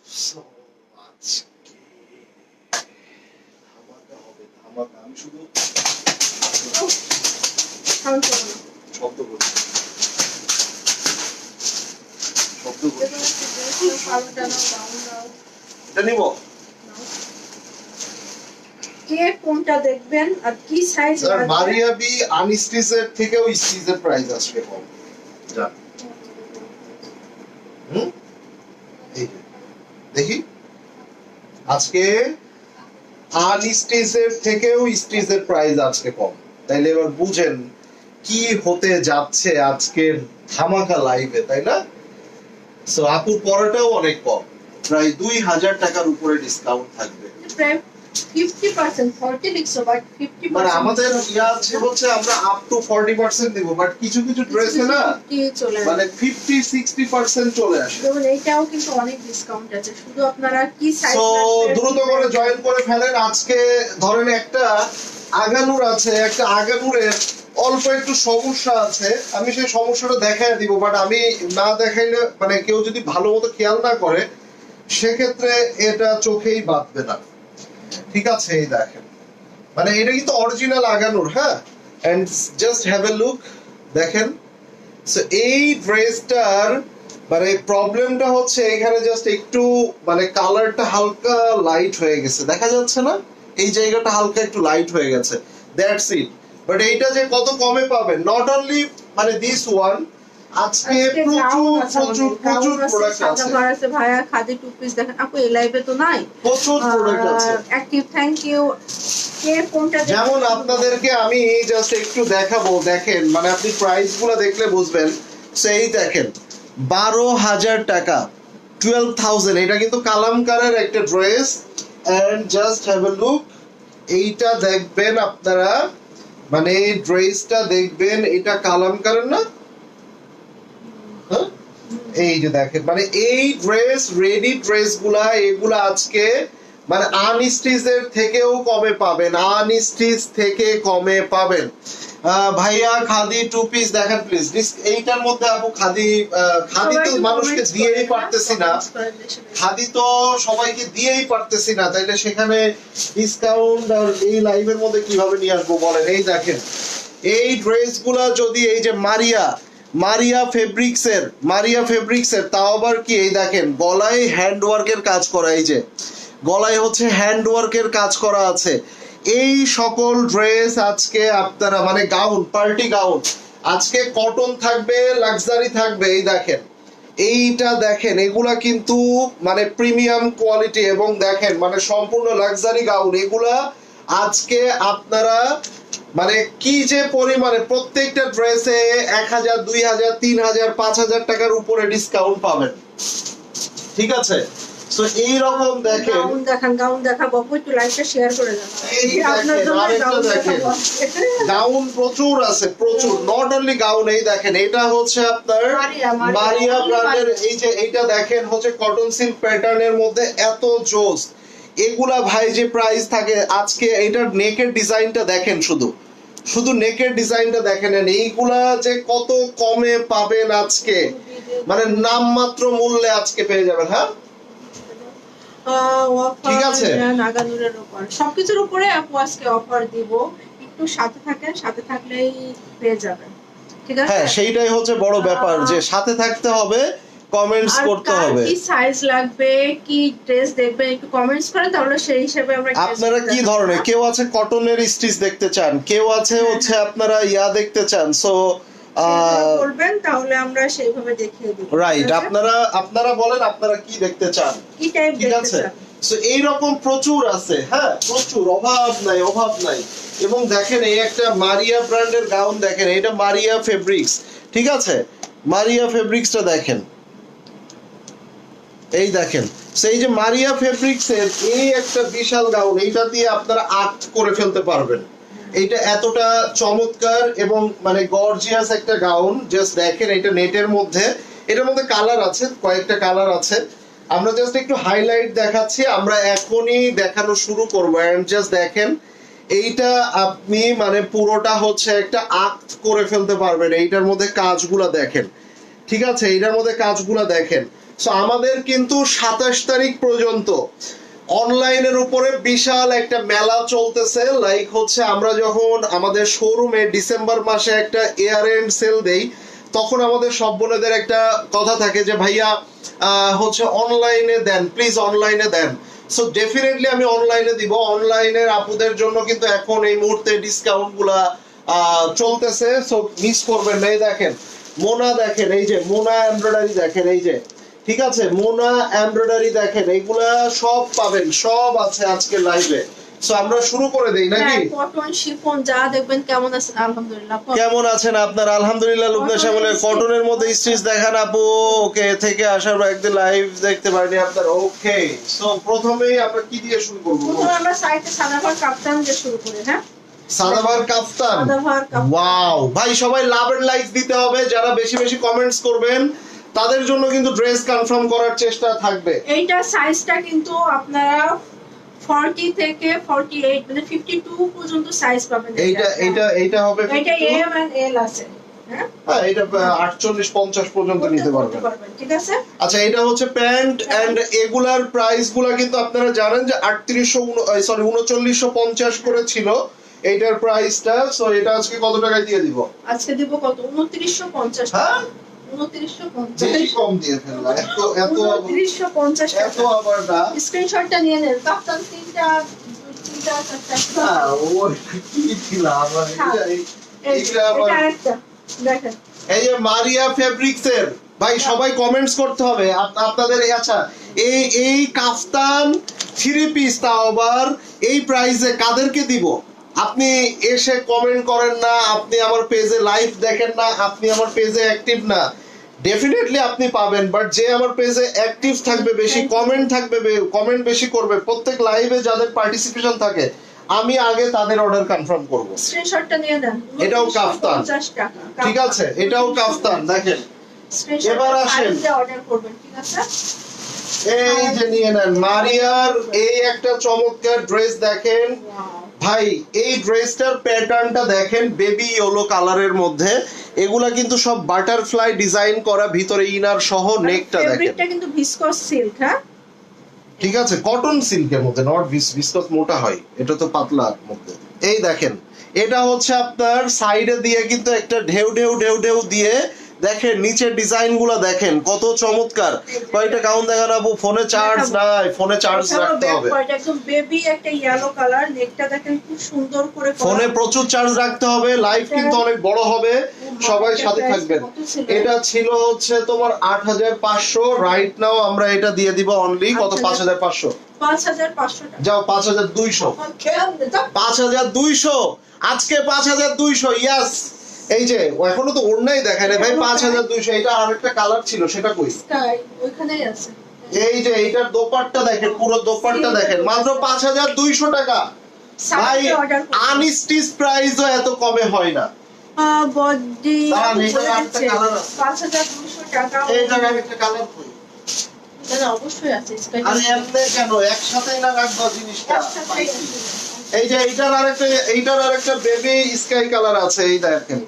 So আজকে ধামাকা হবে, ধামাকা। আমি শুধু সাউন্ড করো না। শব্দ করছি, শব্দ করছি। কালোটা নাও, ব্রাউন নাও। এটা নিব। কে কোনটা দেখবেন আর কি সাইজ স্যার লাগবে? মারিয়া বি আনস্টিচের থেকেও স্টিচের প্রাইস আসবে কম। জান এই যে, দেখি আজকে আনস্টিচের থেকেও স্টিচের প্রাইস আজকে কম। তাইলে এবার বুঝেন কি হতে যাচ্ছে আজকের ধামাকা লাইভে, তাই না? সো আপুর পড়াটাও অনেক কম, প্রায় 2000 টাকার উপরে ডিসকাউন্ট থাকবে। প্রায় 50% 40 লিখছো বাট 50% মানে আমাদের ইয়া আছে হচ্ছে আমরা আপ টু 40% দিব, বাট কিছু কিছু ড্রেসে না কি চলে মানে 50-60% চলে আসে। যেমন এইটাও কিন্তু অনেক ডিসকাউন্ট আছে, শুধু আপনারা কি সাইজ সো লাগবে দ্রুত করে জয়েন করে ফেলেন। আজকে ধরেন একটা আগানুর আছে, একটা আগানুরের অল্প একটু সমস্যা আছে, আমি সেই সমস্যাটা দেখাই দিব, বাট আমি না দেখাইলে মানে কেউ যদি ভালো মতো খেয়াল না করে সেক্ষেত্রে এটা চোখেই বাঁধবে না। ঠিক আছে, এই দেখেন মানে এটা কিন্তু অরিজিনাল আগানুর, হ্যাঁ। And just have a look, দেখেন। সো এই ড্রেসটার মানে প্রবলেমটা হচ্ছে এখানে জাস্ট একটু মানে কালারটা হালকা লাইট হয়ে গেছে, দেখা যাচ্ছে না? এই জায়গাটা হালকা একটু লাইট হয়ে গেছে, দ্যাটস ইট। বাট এইটা যে কত কমে পাবেন, নট অনলি মানে দিস ওয়ান, আজকে প্রচুর প্রচুর প্রচুর প্রোডাক্ট আছে। ভাইয়া খাদি টু পিস দেখেন আপু, এই লাইভে তো নাই, প্রচুর প্রোডাক্ট আছে। Active thank you. কে কোনটা যেমন আপনাদেরকে আমি জাস্ট একটু দেখাবো, দেখেন মানে আপনি প্রাইস গুলো দেখলে বুঝবেন। সেই দেখেন 12,000 টাকা, 12,000, এটা কিন্তু কালামকারের একটা dress. And just have a look, এইটা দেখবেন আপনারা, মানে এই ড্রেসটা দেখবেন, এটা কালামকারের না? হ্যাঁ, এই যে দেখেন মানে এই ড্রেস, রেডি ড্রেস গুলা, এগুলা আজকে মানে আনস্টিচের থেকেও কমে পাবেন, আনস্টিচ থেকে কমে পাবেন। ভাইয়া খাদি টু পিস দেখেন প্লিজ। এইটার মধ্যে আপু খাদি, খাদি তো মানুষকে দিয়েই পারতেছি না, খাদি তো সবাইকে দিয়েই পারতেছি না, তাইলে সেখানে ডিসকাউন্ট আর এই লাইভের মধ্যে কিভাবে নিয়ে আসবো বলেন? এই দেখেন এই ড্রেসগুলা যদি এই যে মারিয়া ফেব্রিক্সের তাও আবার কি, এই দেখেন গলায় হ্যান্ড ওয়ার্কের কাজ করা, এই যে গলায় হচ্ছে হ্যান্ড ওয়ার্কের কাজ করা আছে। এই সকল ড্রেস আজকে আপনারা মানে গাউন, পার্টি গাউন, আজকে কটন থাকবে, লাক্সারি থাকবে। এই দেখেন এইটা দেখেন, এগুলা কিন্তু মানে প্রিমিয়াম কোয়ালিটি, এবং দেখেন মানে সম্পূর্ণ লাক্সারি গাউন। এগুলা আজকে আপনারা মানে কি যে পরিমাণে প্রত্যেকটা ড্রেসে 1000, 2000, 3000, 5000 টাকার উপরে ডিসকাউন্ট পাবেন। ঠিক আছে, সো এই রকম দেখেন গাউন দেখাবো, একটু লাইভটা শেয়ার করে দেন। এই দেখেন আরেকটা দেখেন, গাউন প্রচুর আছে, প্রচুর, নট অনলি গাউন। এই দেখেন এটা হচ্ছে আপনার মারিয়া ব্র্যান্ডের, এই যে এইটা দেখেন হচ্ছে কটন সিল্ক প্যাটার্নের মধ্যে, এত জোস। এগুলা ভাই যে প্রাইস থাকে আজকে, এইটার নেকের ডিজাইনটা দেখেন, শুধু নেকের ডিজাইনটা দেখেন, এইগুলা যে কত কমে পাবেন আজকে, মানে নামমাত্র মূল্যে আজকে পেয়ে যাবেন। হ্যাঁ, ঠিক আছে, নাগানুরের উপর সবকিছুর উপরে আপু আজকে অফার দিব, একটু সাথে থাকেন, সাথে থাকলেই পেয়ে যাবেন। ঠিক আছে, হ্যাঁ সেইটাই হচ্ছে বড় ব্যাপার, যে সাথে থাকতে হবে, কমেন্টস করতে হবে। কি সাইজ লাগবে, কি ড্রেস দেখবেন একটু কমেন্টস করেন, তাহলে সেই হিসেবে আমরা আপনারা কি ধরনের, কেউ আছে কটনের স্টিচ দেখতে চান, কেউ আছে হচ্ছে আপনারা ইয়া দেখতে চান, সো বলবেন, তাহলে আমরা সেইভাবে দেখিয়ে দিব। রাইট, আপনারা বলেন আপনারা কি দেখতে চান, কি টাইপ ঠিক দেখতে আছে? চান। সো এই রকম প্রচুর আছে, হ্যাঁ প্রচুর, অভাব নাই। এবং দেখেন এই একটা মারিয়া ব্র্যান্ডের গাউন দেখেন, এটা মারিয়া ফেব্রিক্স, ঠিক আছে? মারিয়া ফেব্রিক্সটা দেখেন, এই দেখেন সেই যে মারিয়া ফেব্রিক্সের এই একটা বিশাল গাউন, এইটা দিয়ে আপনারা আর্ট করে ফেলতে পারবেন। এইটা এতটা চমৎকার এবং মানে গর্জিয়াস একটা গাউন, জাস্ট দেখেন এটা নেটের মধ্যে, এটার মধ্যে কালার আছে, কয়েকটা কালার আছে, আমরা জাস্ট একটু হাইলাইট দেখাচ্ছি, আমরা এখনই দেখানো শুরু করবো। এন্ড জাস্ট দেখেন এইটা আপনি মানে পুরোটা হচ্ছে একটা আর্ট করে ফেলতে পারবেন, এইটার মধ্যে কাজগুলা দেখেন, ঠিক আছে? এইটার মধ্যে কাজগুলা দেখেন, সো আমাদের কিন্তু 27 তারিখ পর্যন্ত অনলাইনের উপরে বিশাল একটা মেলা চলতেছে। লাইক হচ্ছে আমরা যখন আমাদের শোরুমে ডিসেম্বর মাসে একটা ইয়ার এন্ড সেল দেই, তখন আমাদের সব বোনেদের একটা কথা থাকে যে ভাইয়া হচ্ছে অনলাইনে দেন, প্লিজ অনলাইনে দেন। সো ডেফিনেটলি আমি অনলাইনে দিব। অনলাইনের আপুদের জন্য কিন্তু এখন এই মুহূর্তে ডিসকাউন্ট গুলা চলতেছে, সো মিস করবেন না। এই দেখেন মোনা, দেখেন এই যে মোনা এমব্রয়ডারি, দেখেন এই যে, ঠিক আছে, মোনা এমব্রয়ডারি দেখেন, এইগুলা সব পাবেন, সব আছে আজকে লাইভে। সো আমরা শুরু করে দেই নাকি? কটন শিফন যা দেখবেন। কেমন আছেন? আলহামদুলিল্লাহ। কেমন আছেন আপনার? আলহামদুলিল্লাহ। লুবনা শ্যামলের কটনের মধ্যে স্টিচ দেখান আপু। ওকে, থেকে আসার পর একদিন লাইভ দেখতে পারিনি আপনার। ওকে, সো প্রথমেই আমরা কি দিয়ে শুরু করব? প্রথমে আমরা সাইডে সাদাভার কাপ্তান দিয়ে শুরু করি। হ্যাঁ, সাদাভার কাফতান। সাদাভার কাপ্তান। ওয়াও ভাই, সবাই লাভ এন্ড লাইক দিতে হবে। যারা বেশি বেশি কমেন্টস করবেন তাদের জন্য কিন্তু ড্রেস কনফার্ম করার চেষ্টা থাকবে। এইটা সাইজটা কিন্তু আপনারা 40 থেকে 48 মানে 52 পর্যন্ত সাইজ পাবেন। এইটা হবে এটা এম এন্ড এল আছে। হ্যাঁ, এটা 48 50 পর্যন্ত নিতে পারবেন। ঠিক আছে। আচ্ছা, এটা হচ্ছে প্যান্ট এন্ড এগুলার প্রাইস গুলা কিন্তু আপনারা জানেন যে 3950 করে ছিল এইটার প্রাইসটা। সো এটা আজকে কত টাকায় দিয়ে দিব? আজকে দিব কত? 2950 টাকা। হ্যাঁ, 2950 বেশি কম দিয়ে ফেললা। এত 2950 টাকা। এত আবার না। স্ক্রিনশটটা নিয়ে নেন। কাপ্তান তিনটা চারটা। না, ও কি ছিল আবার এইটা আবার। এটা আরেকটা দেখেন, এই যে মারিয়া ফেব্রিক্স এর ভাই, সবাই কমেন্টস করতে হবে আপনাদের। আচ্ছা, এই কাফতান 3 পিস তাও আবার এই প্রাইসে কাদেরকে দিব? আপনি এসে কমেন্ট করেন না, আপনি আমার পেজে লাইভ দেখেন না, আপনি আমার পেজে অ্যাক্টিভ না, ডেফিনেটলি আপনি পাবেন। বাট যে আমার পেজে অ্যাক্টিভ থাকবে, বেশি কমেন্ট থাকবে, কমেন্ট বেশি করবে, প্রত্যেক লাইভে যাদের পার্টিসিপেশন থাকে, আমি আগে তাদের অর্ডার কনফার্ম করব। স্ক্রিনশটটা নিয়ে নেন। এটাও কাফতান, 50 টাকা। ঠিক আছে, এটাও কাফতান দেখেন। এবার আসেন, অর্ডার করবেন, ঠিক আছে। এই যে নিয়ে নেন মারিয়ার এই একটা চমৎকার ড্রেস দেখেন ভাই। এই ড্রেসটার প্যাটার্নটা দেখেন, বেবি ইয়েলো কালারের মধ্যে। এগুলা কিন্তু সব বাটারফ্লাই ডিজাইন করা, ভিতরে ইনার সহ নেকটা দেখেন। ফেব্রিকটা কিন্তু ভিসকস সিল্ক। হ্যাঁ, ঠিক আছে, কটন সিল্কের মধ্যে, নট ভিসকস মোটা হয়, এটা তো পাতলার মধ্যে। এই দেখেন, এটা হচ্ছে আপনার সাইডে দিয়ে কিন্তু একটা ঢেউ ঢেউ ঢেউ ঢেউ দিয়ে দেখেন, নিচের ডিজাইন গুলা দেখেন কত চমৎকার। কয়েকটা কাউন্ট দেখান আপু। ফোনে চার্জ নাই, ফোনে চার্জ রাখতে হবে। একদম বেবি একটা ইয়েলো কালার। নেকটা দেখেন খুব সুন্দর করে করা। ফোনে প্রচুর চার্জ রাখতে হবে। লাইভ কিন্তু অনেক বড় হবে, সবাই সাথে থাকবেন। এটা ছিল হচ্ছে তোমার 8500। রাইট নাও আমরা এটা দিয়ে দিব অনলি কত? 5500। 5500 টাকা। যাও 5200। 5200 আজকে 5200। ইয়াস, এই যে এখনো তো ওড়নাই দেখায় না ভাই। 5200। এটা আরেকটা কালার ছিল, সেটা কই? স্কাই ওইখানেই আছে। এই যে এইটার দোপাট্টা দেখেন, পুরো দোপাট্টা দেখেন, মাত্র 5200 টাকা। ভাই আনস্টিচ প্রাইসও এত কমে হয় না। বডি দাঁড়ান, এইটার আরেকটা কালার আছে। 5200 টাকা। এই জায়গায় একটা কালার কই? এটা অবশ্যই আছে স্কাই। আরে এমনি কেন একসাথেই না রাখবো জিনিসটা? এই যে এইটার আরেকটা বেবি স্কাই কালার আছে। এই দেখেন,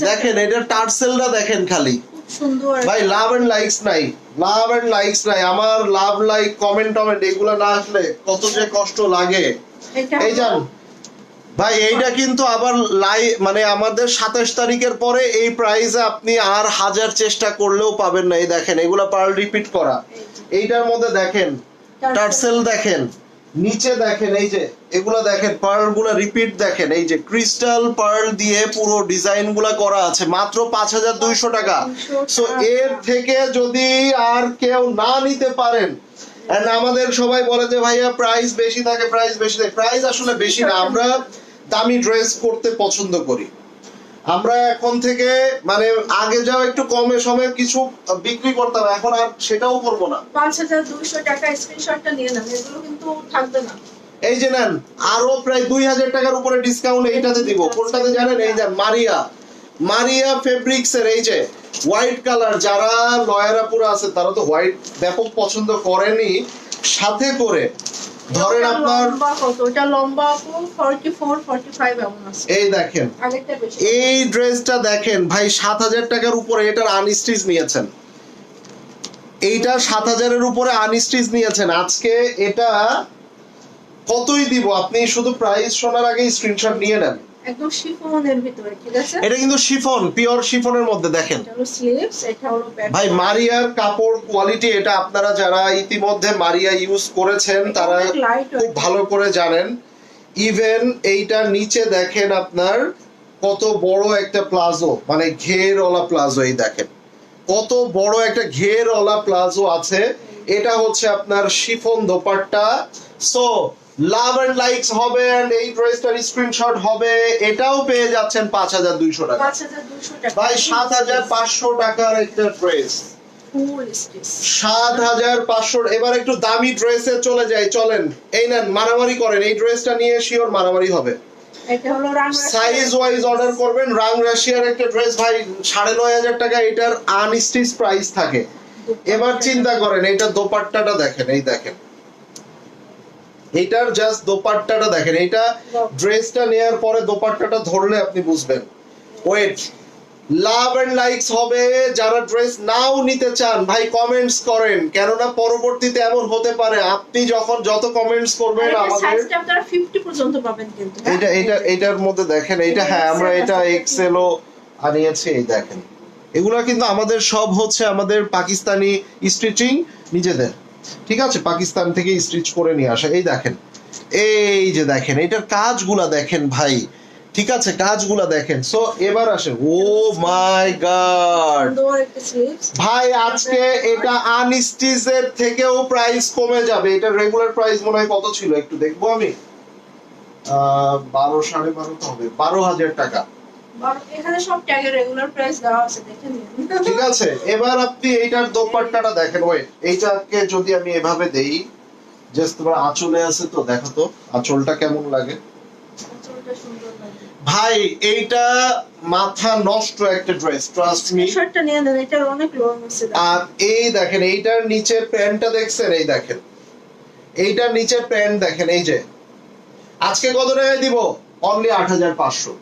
দেখেন এটার টার্সেলটা দেখেন খালি। সুন্দর ভাই লাভ এন্ড লাইকস নাই, লাভ এন্ড লাইকস নাই। আমার লাভ লাইক কমেন্ট এগুলো না আসলে কত যে কষ্ট লাগে। এই জান ভাই, এইটা কিন্তু আবার মানে আমাদের 27 তারিখের পরে এই প্রাইসে আপনি আর হাজার চেষ্টা করলেও পাবেন না। এই দেখেন, এগুলা পার্ল রিপিট করা। এইটার মধ্যে দেখেন টার্সেল দেখেন, নিচে দেখেন, এই যে এগুলা দেখেন, পার্ল গুলা রিপিট দেখেন। এই যে ক্রিস্টাল পার্ল দিয়ে পুরো ডিজাইন গুলা করা আছে, মাত্র 5200 টাকা। সো এর থেকে যদি আর কেউ না নিতে পারেন, এন্ড আমাদের সবাই বলে যে ভাইয়া প্রাইস বেশি থাকে, প্রাইস বেশি থাকে। প্রাইস আসলে বেশি না, আমরা দামি ড্রেস করতে পছন্দ করি। আমরা এখন থেকে মানে আগে যাও একটু কমে সময়ে কিছু বিক্রি করতাম, এখন আর সেটাও করব না। 5200 টাকা। স্ক্রিনশটটা নিয়ে নেন, এগুলো কিন্তু থাকবে না। এই যে নেন, আরো প্রায় 2000 টাকার উপরে ডিসকাউন্ট এইটাতে দিব। কোনটাতে জানেন? এই যে মারিয়া ফেব্রিক্স এর এই যে হোয়াইট কালার। যারা লয়ারাপুরা আছে তারা তো হোয়াইট ব্যাপক পছন্দ করেনি, সাথে করে ধরেন আপনার লম্বা কত? এটা লম্বা 44 45 এমন আছে। এই দেখেন, আগেরটা বেশি। এই ড্রেসটা দেখেন ভাই, 7000 টাকার উপরে এটার আনস্টিচ নিয়েছেন। এইটা 7000-এর উপরে আনস্টিচ নিয়েছেন, আজকে এটা কতই দিব আপনি শুধু প্রাইস শোনার আগে স্ক্রিনশট নিয়ে নেন। একদম শিফনের ভিতরে, ঠিক আছে? এটা কিন্তু শিফন, পিওর শিফনের মধ্যে দেখেন এটা হলো স্লিভস, এটা হলো ব্যাক। ভাই মারিয়ার কাপড় কোয়ালিটি, এটা আপনারা যারা ইতিমধ্যে মারিয়া ইউজ করেছেন তারা খুব ভালো করে জানেন। ইভেন এইটার নিচে দেখেন আপনার কত বড় একটা প্লাজো, মানে ঘেরওয়ালা প্লাজো, এই দেখেন কত বড় একটা ঘেরওয়ালা প্লাজো আছে। এটা হচ্ছে আপনার chiffon dupatta. So love and likes হবে এন্ড এই ড্রেসটার স্ক্রিনশট হবে। এটাও পেয়ে যাচ্ছেন 5200 টাকা। 5200 টাকা ভাই 7500 টাকার একটা ড্রেস, ফুল স্টিচ 7500। এবার একটু দামি ড্রেসে চলে যাই, চলেন এই নেন, মারামারি করেন, এই ড্রেসটা নিয়ে শিওর মারামারি হবে। এটা হলো রাং সাইজ ওয়াইজ অর্ডার করবেন। রাং রাশিয়ার একটা ড্রেস ভাই 9500 টাকা, এটার আনস্টিচ প্রাইস থাকে। এবার চিন্তা করেন এইটা দোপাট্টাটা দেখেন, এই দেখেন এইটার জাস্ট দোপাট্টাটা দেখেন, এইটা ড্রেসটা নেয়ার পরে দোপাট্টাটা ধরলে আপনি বুঝবেন। ওয়েট, লাভ এন্ড লাইকস হবে। যারা ড্রেস নাও নিতে চান ভাই কমেন্টস করেন, কেননা পরবর্তীতে এমন হতে পারে আপনি যখন যত কমেন্টস করবেন আমাদের সাইজটা আপনারা 50 পর্যন্ত পাবেন কিন্তু। এটার মধ্যে দেখেন এইটা, হ্যাঁ আমরা এটা এক্সেলও আনিয়েছি, এই দেখেন এগুলা কিন্তু আমাদের সব হচ্ছে আমাদের পাকিস্তানি স্টিচিং নিজেদের, ঠিক আছে, পাকিস্তান থেকে স্টিচ করে নিয়ে আসা। এই দেখেন, এই যে দেখেন এটার কাজগুলা দেখেন ভাই, ঠিক আছে, কাজগুলা দেখেন। সো এবার আসে, ও মাই গড ভাই আজকে এটা আনস্টিচের থেকেও প্রাইস কমে যাবে। এটা রেগুলার প্রাইস মনে হয় কত ছিল একটু দেখবো আমি, 12 12.5 তো হবে, 12000 টাকা। এখানে সব ট্যাগের রেগুলার প্রাইস দেওয়া আছে, দেখে নিন। ঠিক আছে, এবার আপনি এইটার দোপাট্টাটা দেখেন। ওয়েট, এইটাকে যদি আমি এভাবে দেই, জাস্ট তোমার আঁচলে আছে তো, দেখো তো আঁচলটা কেমন লাগে। আঁচলটা সুন্দর লাগে ভাই, এইটা মাথা নষ্ট একটা ড্রেস, ট্রাস্ট মি। শার্টটা নিয়ে নেন, এটার অনেক লং আছে। আর এই দেখেন এইটার নিচের প্যান্টটা দেখছেন, এই দেখেন এইটার নিচের প্যান্ট দেখেন, এই যে আজকে কত টাকায় দিব? অনলি 8500।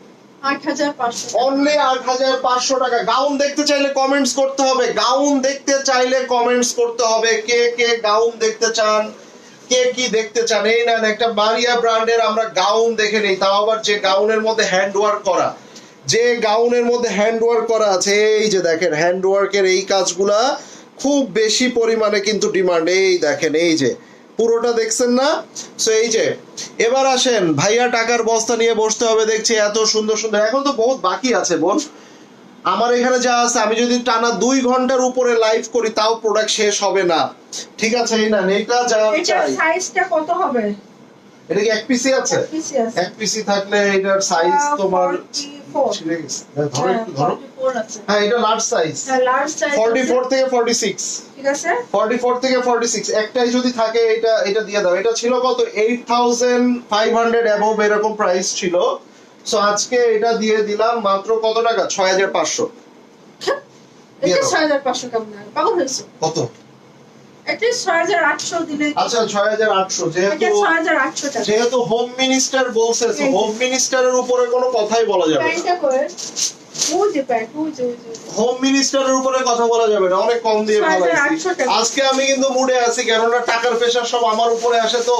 8500 অনলি 8500 টাকা। গাউন দেখতে চাইলে কমেন্টস করতে হবে, গাউন দেখতে চাইলে কমেন্টস করতে হবে, কে কে গাউন দেখতে চান, কে কি দেখতে চান। এই না একটা মারিয়া ব্র্যান্ডের আমরা গাউন দেখে নেই, তাও আবার যে গাউনের মধ্যে হ্যান্ড ওয়ার্ক করা, যে গাউনের মধ্যে হ্যান্ড ওয়ার্ক করা আছে। এই যে দেখেন হ্যান্ড ওয়ার্কের এই কাজগুলা খুব বেশি পরিমাণে কিন্তু ডিমান্ড। এই দেখেন, এই যে পুরোটা দেখছেন না? সো এই যে এবার আসেন, ভাইয়া টাকার বস্তা নিয়ে বসতে হবে দেখছি, এত সুন্দর সুন্দর। এখন তো বহুত বাকি আছে বোন, আমার এখানে যা আছে আমি যদি টানা 2 ঘন্টার উপরে লাইভ করি তাও প্রোডাক্ট শেষ হবে না, ঠিক আছে। এই না এইটা যা চাই। সাইজটা কত হবে? এটা কি এক পিসি আছে? এক পিসি থাকলে এটার সাইজ তোমার 44 ধরো একটু ধরো। 44 আছে। হ্যাঁ এটা লার্জ সাইজ। হ্যাঁ লার্জ সাইজ 44 থেকে 46, ঠিক আছে। 44 থেকে 46 একটাই যদি থাকে এটা দিয়ে দাও। এটা ছিল কত? 8500 অ্যাবভ এরকম প্রাইস ছিল। সো আজকে এটা দিয়ে দিলাম মাত্র কত টাকা? 6500। এটা 6500 কেমন না? পাগল হইছো? কত? এটা 6800 দিলে। আচ্ছা 6800, এটা 6800 টাকা। যেহেতু হোম মিনিস্টার বলছে, সো হোম মিনিস্টারের উপরে কোনো কথাই বলা যাবে না। প্যান্টটা করে ওই যে প্যান্ট, ওই যে হোম মিনিস্টারের উপরে কথা বলা যাবে না, অনেক কম দিয়ে বলাইছি। 6800 টাকা। আজকে আমি কিন্তু মুডে আছি, কেননা টাকার প্রেসার সব আমার উপরে আসে, তো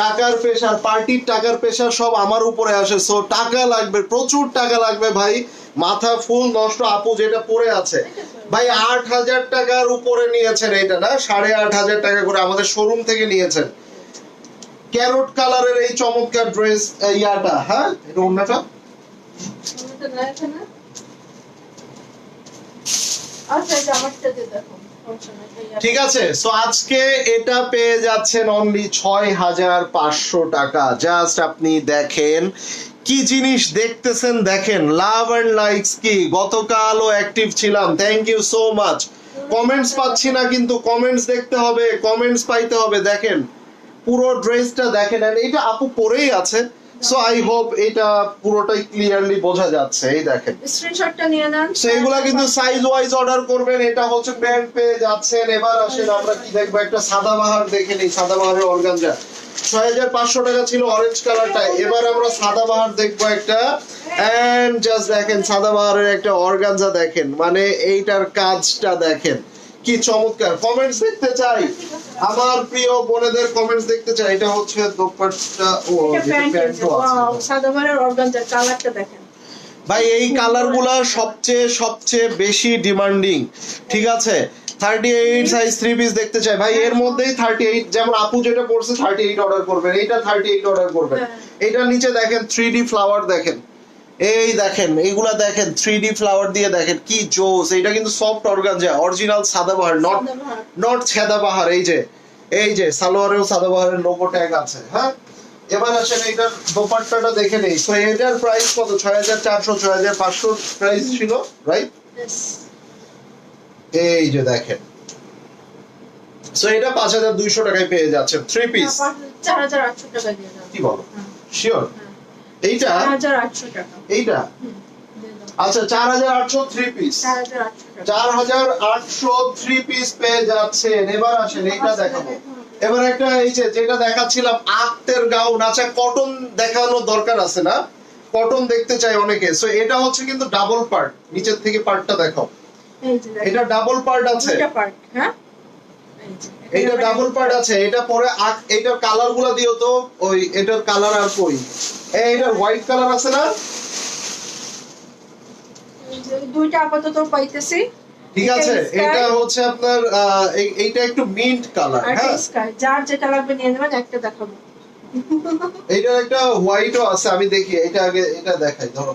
টাকার প্রেসার, পার্টির টাকার প্রেসার সব আমার উপরে আসে। সো টাকা লাগবে, প্রচুর টাকা লাগবে ভাই, মাথা ফুল নষ্ট। আপু যেটা পরে আছে ভাই 8000 টাকার উপরে নিয়েছেন, এটা না 8500 টাকা করে আমাদের শোরুম থেকে নিয়েছেন। ক্যারট কালারের এই চমৎকার ড্রেস, ইয়াটা, হ্যাঁ এটা অন্যটা এটা না এখানে। আচ্ছা এটা আমারটা দিয়ে দেখো, ঠিক আছে। সো আজকে এটা পেয়ে যাচ্ছেন অনলি 6500 টাকা। জাস্ট আপনি দেখেন কি জিনিস দেখতেছেন, দেখেন লাভ এন্ড লাইকস কি। গতকালও অ্যাক্টিভ ছিলাম, thank you so much. Comments পাচ্ছি না, কিন্তু কমেন্টস দেখতে হবে, কমেন্টস পাইতে হবে। দেখেন পুরো ড্রেসটা দেখেন, আর এটা আপু পরেই আছে। সো আই হোপ এটা পুরোটাই ক্লিয়ারলি বোঝা যাচ্ছে। এই দেখেন স্ক্রিনশটটা নিয়ে নেন। সেইগুলা কিন্তু সাইজ ওয়াইজ অর্ডার করবেন। এটা হচ্ছে প্যান্ট পেয়ে যাচ্ছেন। এবার আসেন আমরা কি দেখবো, একটা সাদাবাহার দেখে নিই। সাদাবাহারের অর্গানজা 6500 টাকা ছিল অরেঞ্জ কালারটা। এবার আমরা সাদাবাহার দেখবো একটা, এন্ড জাস্ট দেখেন সাদাবাহারের একটা অর্গানজা দেখেন, মানে এইটার কাজটা দেখেন কি চমৎকার কমেন্টস দেখতে চাই, আমার প্রিয় বোনেদের কমেন্টস দেখতে চাই। এটা হচ্ছে দোপাট্টা, ও এটা এটা প্যান্ট প্যান্টও আছে। ওয়াও সাদাবাহারের অর্গানজার কালারটা দেখেন ভাই এই কালারগুলো সবচেয়ে বেশি ডিমান্ডিং, ঠিক আছে। 38 সাইজ 3 পিস দেখতে চাই ভাই, এর মধ্যেই 38, যেমন আপু যেটা পড়ছে 38 অর্ডার করবেন, এইটা 38 অর্ডার করবেন। এটার নিচে দেখেন 3D ফ্লাওয়ার দেখেন, এই দেখেন এইগুলা দেখেন 3D ফ্লাওয়ার দিয়ে দেখেন কি জোস। এটা কিন্তু soft organza, original Sadabahar, not ছেদাবাহার। এই যে সালোয়ারেও সাদাবাহারের লোগো ট্যাগ আছে, হ্যাঁ। এবার আসেন এইটার দোপাট্টাটা দেখে নেই। সো এটার প্রাইস কত? 6400 6500 প্রাইস ছিল, রাইট? এই যে দেখেন, সো এটা 5200 টাকায় পেয়ে যাচ্ছে 3 পিস। 4800 টাকা দিয়ে দাও। কি বলো, শিওর? এইটা 4800 টাকা। এইটা আচ্ছা 4800 3 পিস, 4800 3 পিস পেয়ে যাচ্ছেন। এবার আসেন এইটা দেখাবো। এবার একটা এই যে যেটা দেখাচ্ছিলাম আক্তের গাউন, আচ্ছা কটন দেখানোর দরকার আছে না, কটন দেখতে চাই অনেকে। সো এটা হচ্ছে কিন্তু ডাবল পার্ট, নিচের থেকে পার্টটা দেখাও, এই যে এটা ডাবল পার্ট আছে, দুটো পার্ট, হ্যাঁ এই যে এটা ডাবল পার্ট আছে। এটা পরে এইটার কালার গুলা দিও তো, ওই এটার কালার আর কই, এইটার হোয়াইট কালার আছে না, এই যে দুইটা আপাতত পাইতেছি। ঠিক আছে। এটা হচ্ছে আপনার এইটা একটু মিন্ট কালার, হ্যাঁ। যার যেটা লাগবে নিয়ে নেবেন, একটা দেখাবো। এইটার একটা হোয়াইটও আছে, আমি দেখি এটা আগে, এটা দেখাই ধরো।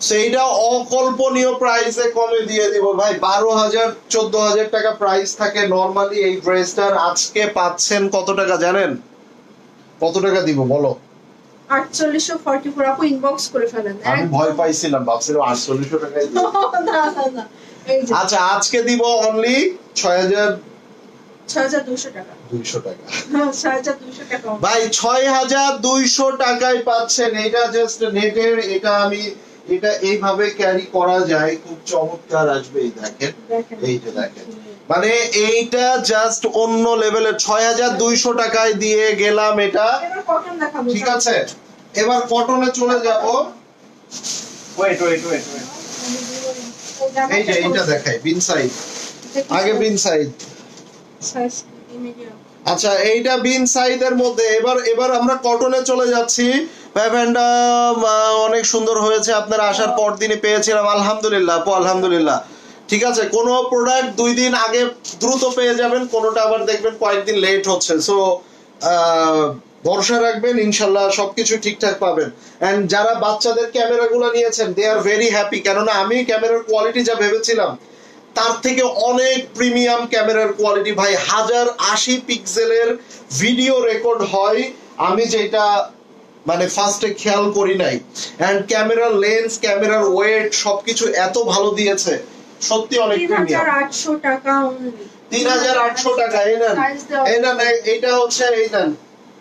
সেইটা অকল্পনীয় প্রাইসে কমে দিয়ে দিব ভাই, 12000 14000 টাকা প্রাইস থাকে নরমালি এই ড্রেসটার। আজকে পাচ্ছেন কত টাকা জানেন? কত টাকা দিব বলো? 4844। আপু ইনবক্স করে ফেলেন। আমি ভয় পাইছিলাম, ভাবছিলাম 4800 টাকায় দিব। না না না, এই যে আচ্ছা আজকে দিব অনলি 6200 টাকা। 200 টাকা 6200 টাকা ভাই, 6200 টাকায় পাচ্ছেন। এটা জাস্ট নেটের, এটা এইভাবে ক্যারি করা যায়, খুব চমৎকার আসবে। এই দেখেন, এই যে দেখেন, মানে এইটা জাস্ট অন্য লেভেলের। 6200 টাকায় দিয়ে গেলাম এটা, এবার কটন দেখাবো। ঠিক আছে। এবার কটনে চলে যাব। ওয়েট, এই যে এইটা দেখাই বিন সাইড, আগে বিন সাইড। Size medium. আচ্ছা এইটা বিন সাইজের মধ্যে। এবার আমরা কটনে চলে যাচ্ছি। প্যাভেন্ডা অনেক সুন্দর হয়েছে, আপনারা আসার পর দিনই পেয়েছিলাম, আলহামদুলিল্লাহ আপু, আলহামদুলিল্লাহ। ঠিক আছে, কোন প্রোডাক্ট 2 দিন আগে দ্রুত পেয়ে যাবেন, কোনটা আবার দেখবেন কয়েকদিন লেট হচ্ছে। সো ভরসা রাখবেন, ইনশাল্লাহ সবকিছু ঠিকঠাক পাবেন। এন্ড যারা বাচ্চাদের ক্যামেরাগুলো নিয়েছেন, দে আর ভেরি হ্যাপি, কেননা আমি ক্যামেরার কোয়ালিটি যা ভেবেছিলাম তার থেকে অনেক প্রিমিয়াম ক্যামেরার কোয়ালিটি ভাই। 1080 পিক্সেলের ভিডিও রেকর্ড হয়, আমি যেটা মানে ফার্স্টে খেয়াল করি নাই। এন্ড ক্যামেরার লেন্স, ক্যামেরার ওয়েট সবকিছু এত ভালো দিয়েছে, সত্যি অনেক প্রিমিয়াম। 3800 টাকা অনলি। 3800 টাকা। এই না, এইটা হচ্ছে এই নেন,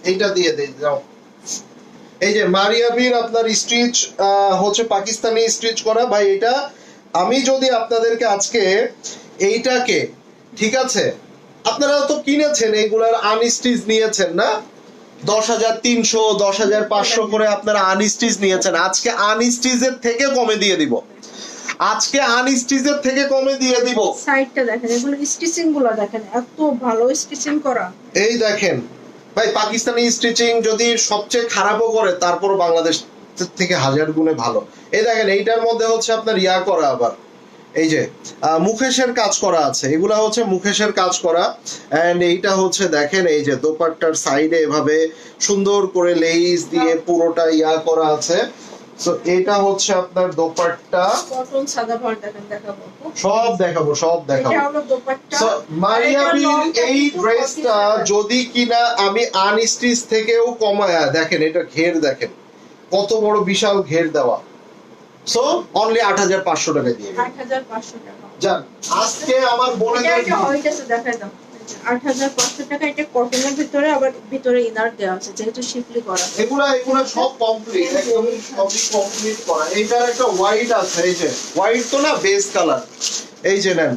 এইটা দিয়ে দেই যাও। এই যে মারিয়াবির আপনার স্টিচ হচ্ছে পাকিস্তানি স্টিচ করা ভাই। এটা আমি যদি আপনাদেরকে আজকে এইটাকে, ঠিক আছে, আপনারা তো কিনেছেন এইগুলার আনস্টিচ নিয়েছেন না, 10300 10500 করে আপনারা আনস্টিচ নিয়েছেন। আজকে আনস্টিচের থেকে কমে দিয়ে দিব, আজকে আনস্টিচের থেকে কমে দিয়ে দিব। সাইডটা দেখেন, এগুলো স্টিচিং গুলো দেখেন, এত ভালো স্টিচিং করা। এই দেখেন ভাই, পাকিস্তানি স্টিচিং যদি সবচেয়ে খারাপও করে, তারপর বাংলাদেশ থেকে 1000 গুণে ভালো। এই দেখেন এইটার মধ্যে হচ্ছে আপনার ইয়া করা, আবার এই যে মুখেশের কাজ করা আছে, এগুলা হচ্ছে মুখেশের কাজ করা। এন্ড এইটা হচ্ছে দেখেন, এই যে দোপাট্টার সাইডে এভাবে সুন্দর করে লেস দিয়ে পুরোটা ইয়া করা আছে। সো এটা হচ্ছে আপনার দোপাট্টা, কটন সাদাবাহার দেখেন, দেখাবো সব দেখাবো। এটা হলো দোপাট্টা। সো মারিয়াবির এই ড্রেসটা যদি কিনা আমি আনস্টিচ থেকেও কমায়া, দেখেন এটা ঘের দেখেন কত বড় বিশাল ঘের দেওয়া। সো অনলি 8500 টাকা দিয়ে 8500 টাকা। যান আজকে আমার বোনেদের এটা হোয়াইট আছে, দেখাই দাও। 8500 টাকা। এটা কটনের ভিতরে, আবার ভিতরে ইনার দেওয়া আছে, যেহেতু শিপলি করা। এগুলা সব কমপ্লিট, একদম সবই কমপ্লিট করা। এইটার একটা হোয়াইট আছে, এই যে হোয়াইট তো না, বেস কালার। এই যে নেন,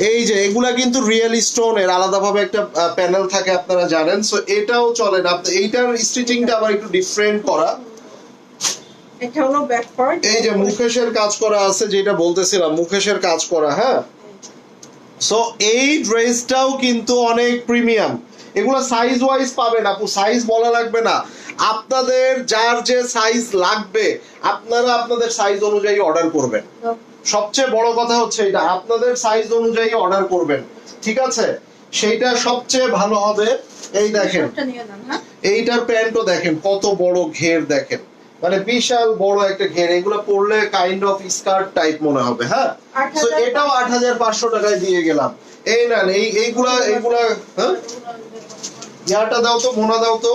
এই যে এগুলা কিন্তু রিয়েল স্টোনের আলাদাভাবে একটা প্যানেল থাকে, আপনারা জানেন। সো এটাও চলে না, এইটার স্টিচিংটা আবার একটু ডিফারেন্ট করা। এটা হলো ব্যাক পার্ট। এই যে মুখেশের কাজ করা আছে, যেটা বলতেছিলাম মুখেশের কাজ করা, হ্যাঁ। সো এই ড্রেসটাও কিন্তু অনেক প্রিমিয়াম। এগুলো সাইজ ওয়াইজ পাবেন আপু, সাইজ বলা লাগবে না। আপনাদের যার যে সাইজ লাগবে আপনারা আপনাদের সাইজ অনুযায়ী অর্ডার করবেন। সবচেয়ে বড় কথা হচ্ছে এটা, আপনাদের সাইজ অনুযায়ী অর্ডার করবেন, ঠিক আছে? সেইটা সবচেয়ে ভালো হবে। এই দেখেন, এইটার প্যান্টও দেখেন কত বড় ঘের, দেখেন মানে বিশাল বড় একটা ঘের। এগুলো পরলে কাইন্ড অফ স্কার্ট টাইপ মনে হবে। হ্যাঁ, তো এটাও 8500 টাকায় দিয়ে গেলাম। এই নেন, এইগুলা হ্যাঁ, ইয়াটা দাও তো, মোনা দাও তো,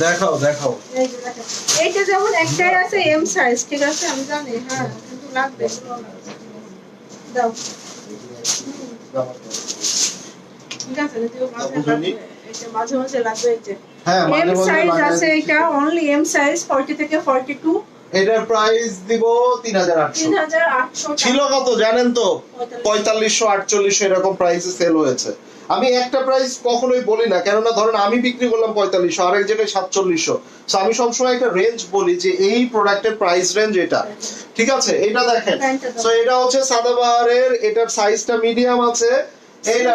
দেখাও দেখাও। এইটা যেমন একটাই আছে এম সাইজ, ঠিক আছে আমি জানি, হ্যাঁ কিন্তু লাগবে দাও, ঠিক আছে যদিও মাঝে মাঝে লাগবে। এই যে হ্যাঁ, এম সাইজ আছে, এটা অনলি এম সাইজ 40 থেকে 42। এটার প্রাইস দিব 3800। ছিল কত জানেন তো? 4500 4800 এরকম প্রাইসে সেল হয়েছে। আমি একটা প্রাইস কখনোই বলি না, কেননা ধরেন আমি বিক্রি করলাম 4500, আরেক জায়গায় 4700। সো আমি সবসময় একটা রেঞ্জ বলি যে এই প্রোডাক্টের প্রাইস রেঞ্জ এটা, ঠিক আছে? এটা দেখেন, সো এটা হচ্ছে সাদাবাহারের, এটার সাইজটা মিডিয়াম আছে। এইটা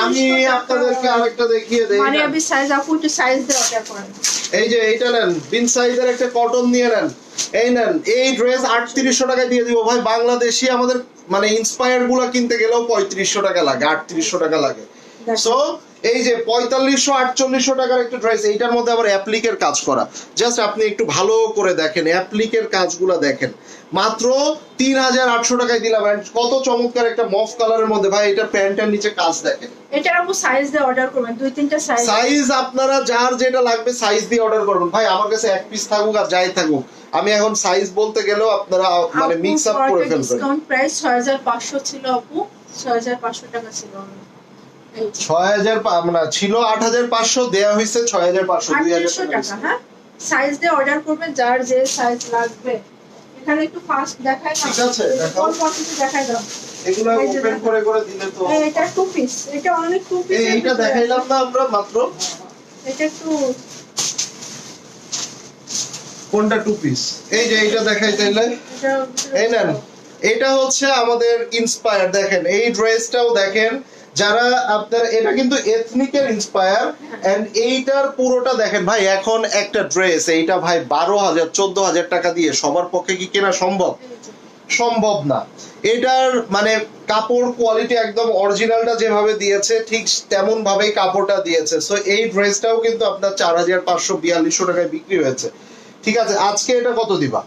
আমি আপনাদেরকে আরেকটা দেখিয়ে দেই। মানে আমি সাইজ আপু একটু সাইজ দিয়ে অর্ডার করেন। এই যে এইটা নেন, বিন সাইজের একটা কটন নিয়ে নেন। এই নেন, এই ড্রেস 3800 টাকায় দিয়ে দিব ভাই। বাংলাদেশি আমাদের মানে ইন্সপায়ার গুলো কিনতে গেলেও 3500 টাকা লাগে, 3800 টাকা লাগে। সো এই যে 4500 4800 টাকার একটা ড্রেস, এইটার মধ্যে আবার অ্যাপ্লিকের কাজ করা। জাস্ট আপনি একটু ভালো করে দেখেন, অ্যাপ্লিকের কাজগুলো দেখেন। মাত্র 3800 টাকায় দিলাম। কত চমৎকার একটা মফ কালারের মধ্যে ভাই। এটা প্যান্টের নিচে কাজ দেখেন। এটা আপু সাইজ দিয়ে অর্ডার করবেন, দুই তিনটা সাইজ। সাইজ আপনারা যার যেটা লাগবে সাইজ দিয়ে অর্ডার করবেন ভাই। আমার কাছে এক পিস থাকুক আর যাই থাকুক, আমি এখন সাইজ বলতে গেলেও আপনারা মানে মিক্স আপ করে ফেলবেন। ডিসকাউন্ট প্রাইস 6500 ছিল আপু, 6500 টাকা ছিল। 6000 আমরা ছিল 8500, দেয়া হইছে 6500, 2000 টাকা। হ্যাঁ, সাইজ দিয়ে অর্ডার করবেন যার যে সাইজ লাগবে। এখানে একটু ফাস্ট দেখাই না, ঠিক আছে দেখাও, অল্প কিছু দেখাই দাও। এগুলো ওপেন করে করে দিলে তো। এটা টু পিস, এটা অনেক টু পিস। এইটা দেখাইলাম না আমরা মাত্র। এটা একটু কোনটা টু পিস? এই যে এইটা দেখাই তাইলে। এই নেন, এটা হচ্ছে আমাদের ইন্সপায়ার। দেখেন এই ড্রেসটাও দেখেন, যারা আপনার এটা কিন্তু এথনিকের ইন্সপায়ার। এন্ড এইটার পুরোটা দেখেন ভাই। এখন একটা ড্রেস এইটা ভাই 12000 14000 টাকা দিয়ে সবার পক্ষে কি কেনা সম্ভব? সম্ভব না। এটার মানে কাপড় কোয়ালিটি একদম অরিজিনালটা যেভাবে দিয়েছে ঠিক তেমন ভাবেই কাপড়টা দিয়েছে। সো এই ড্রেসটাও কিন্তু আপনার 4542 টাকায় বিক্রি হয়েছে, ঠিক আছে? আজকে এটা কত দিবা?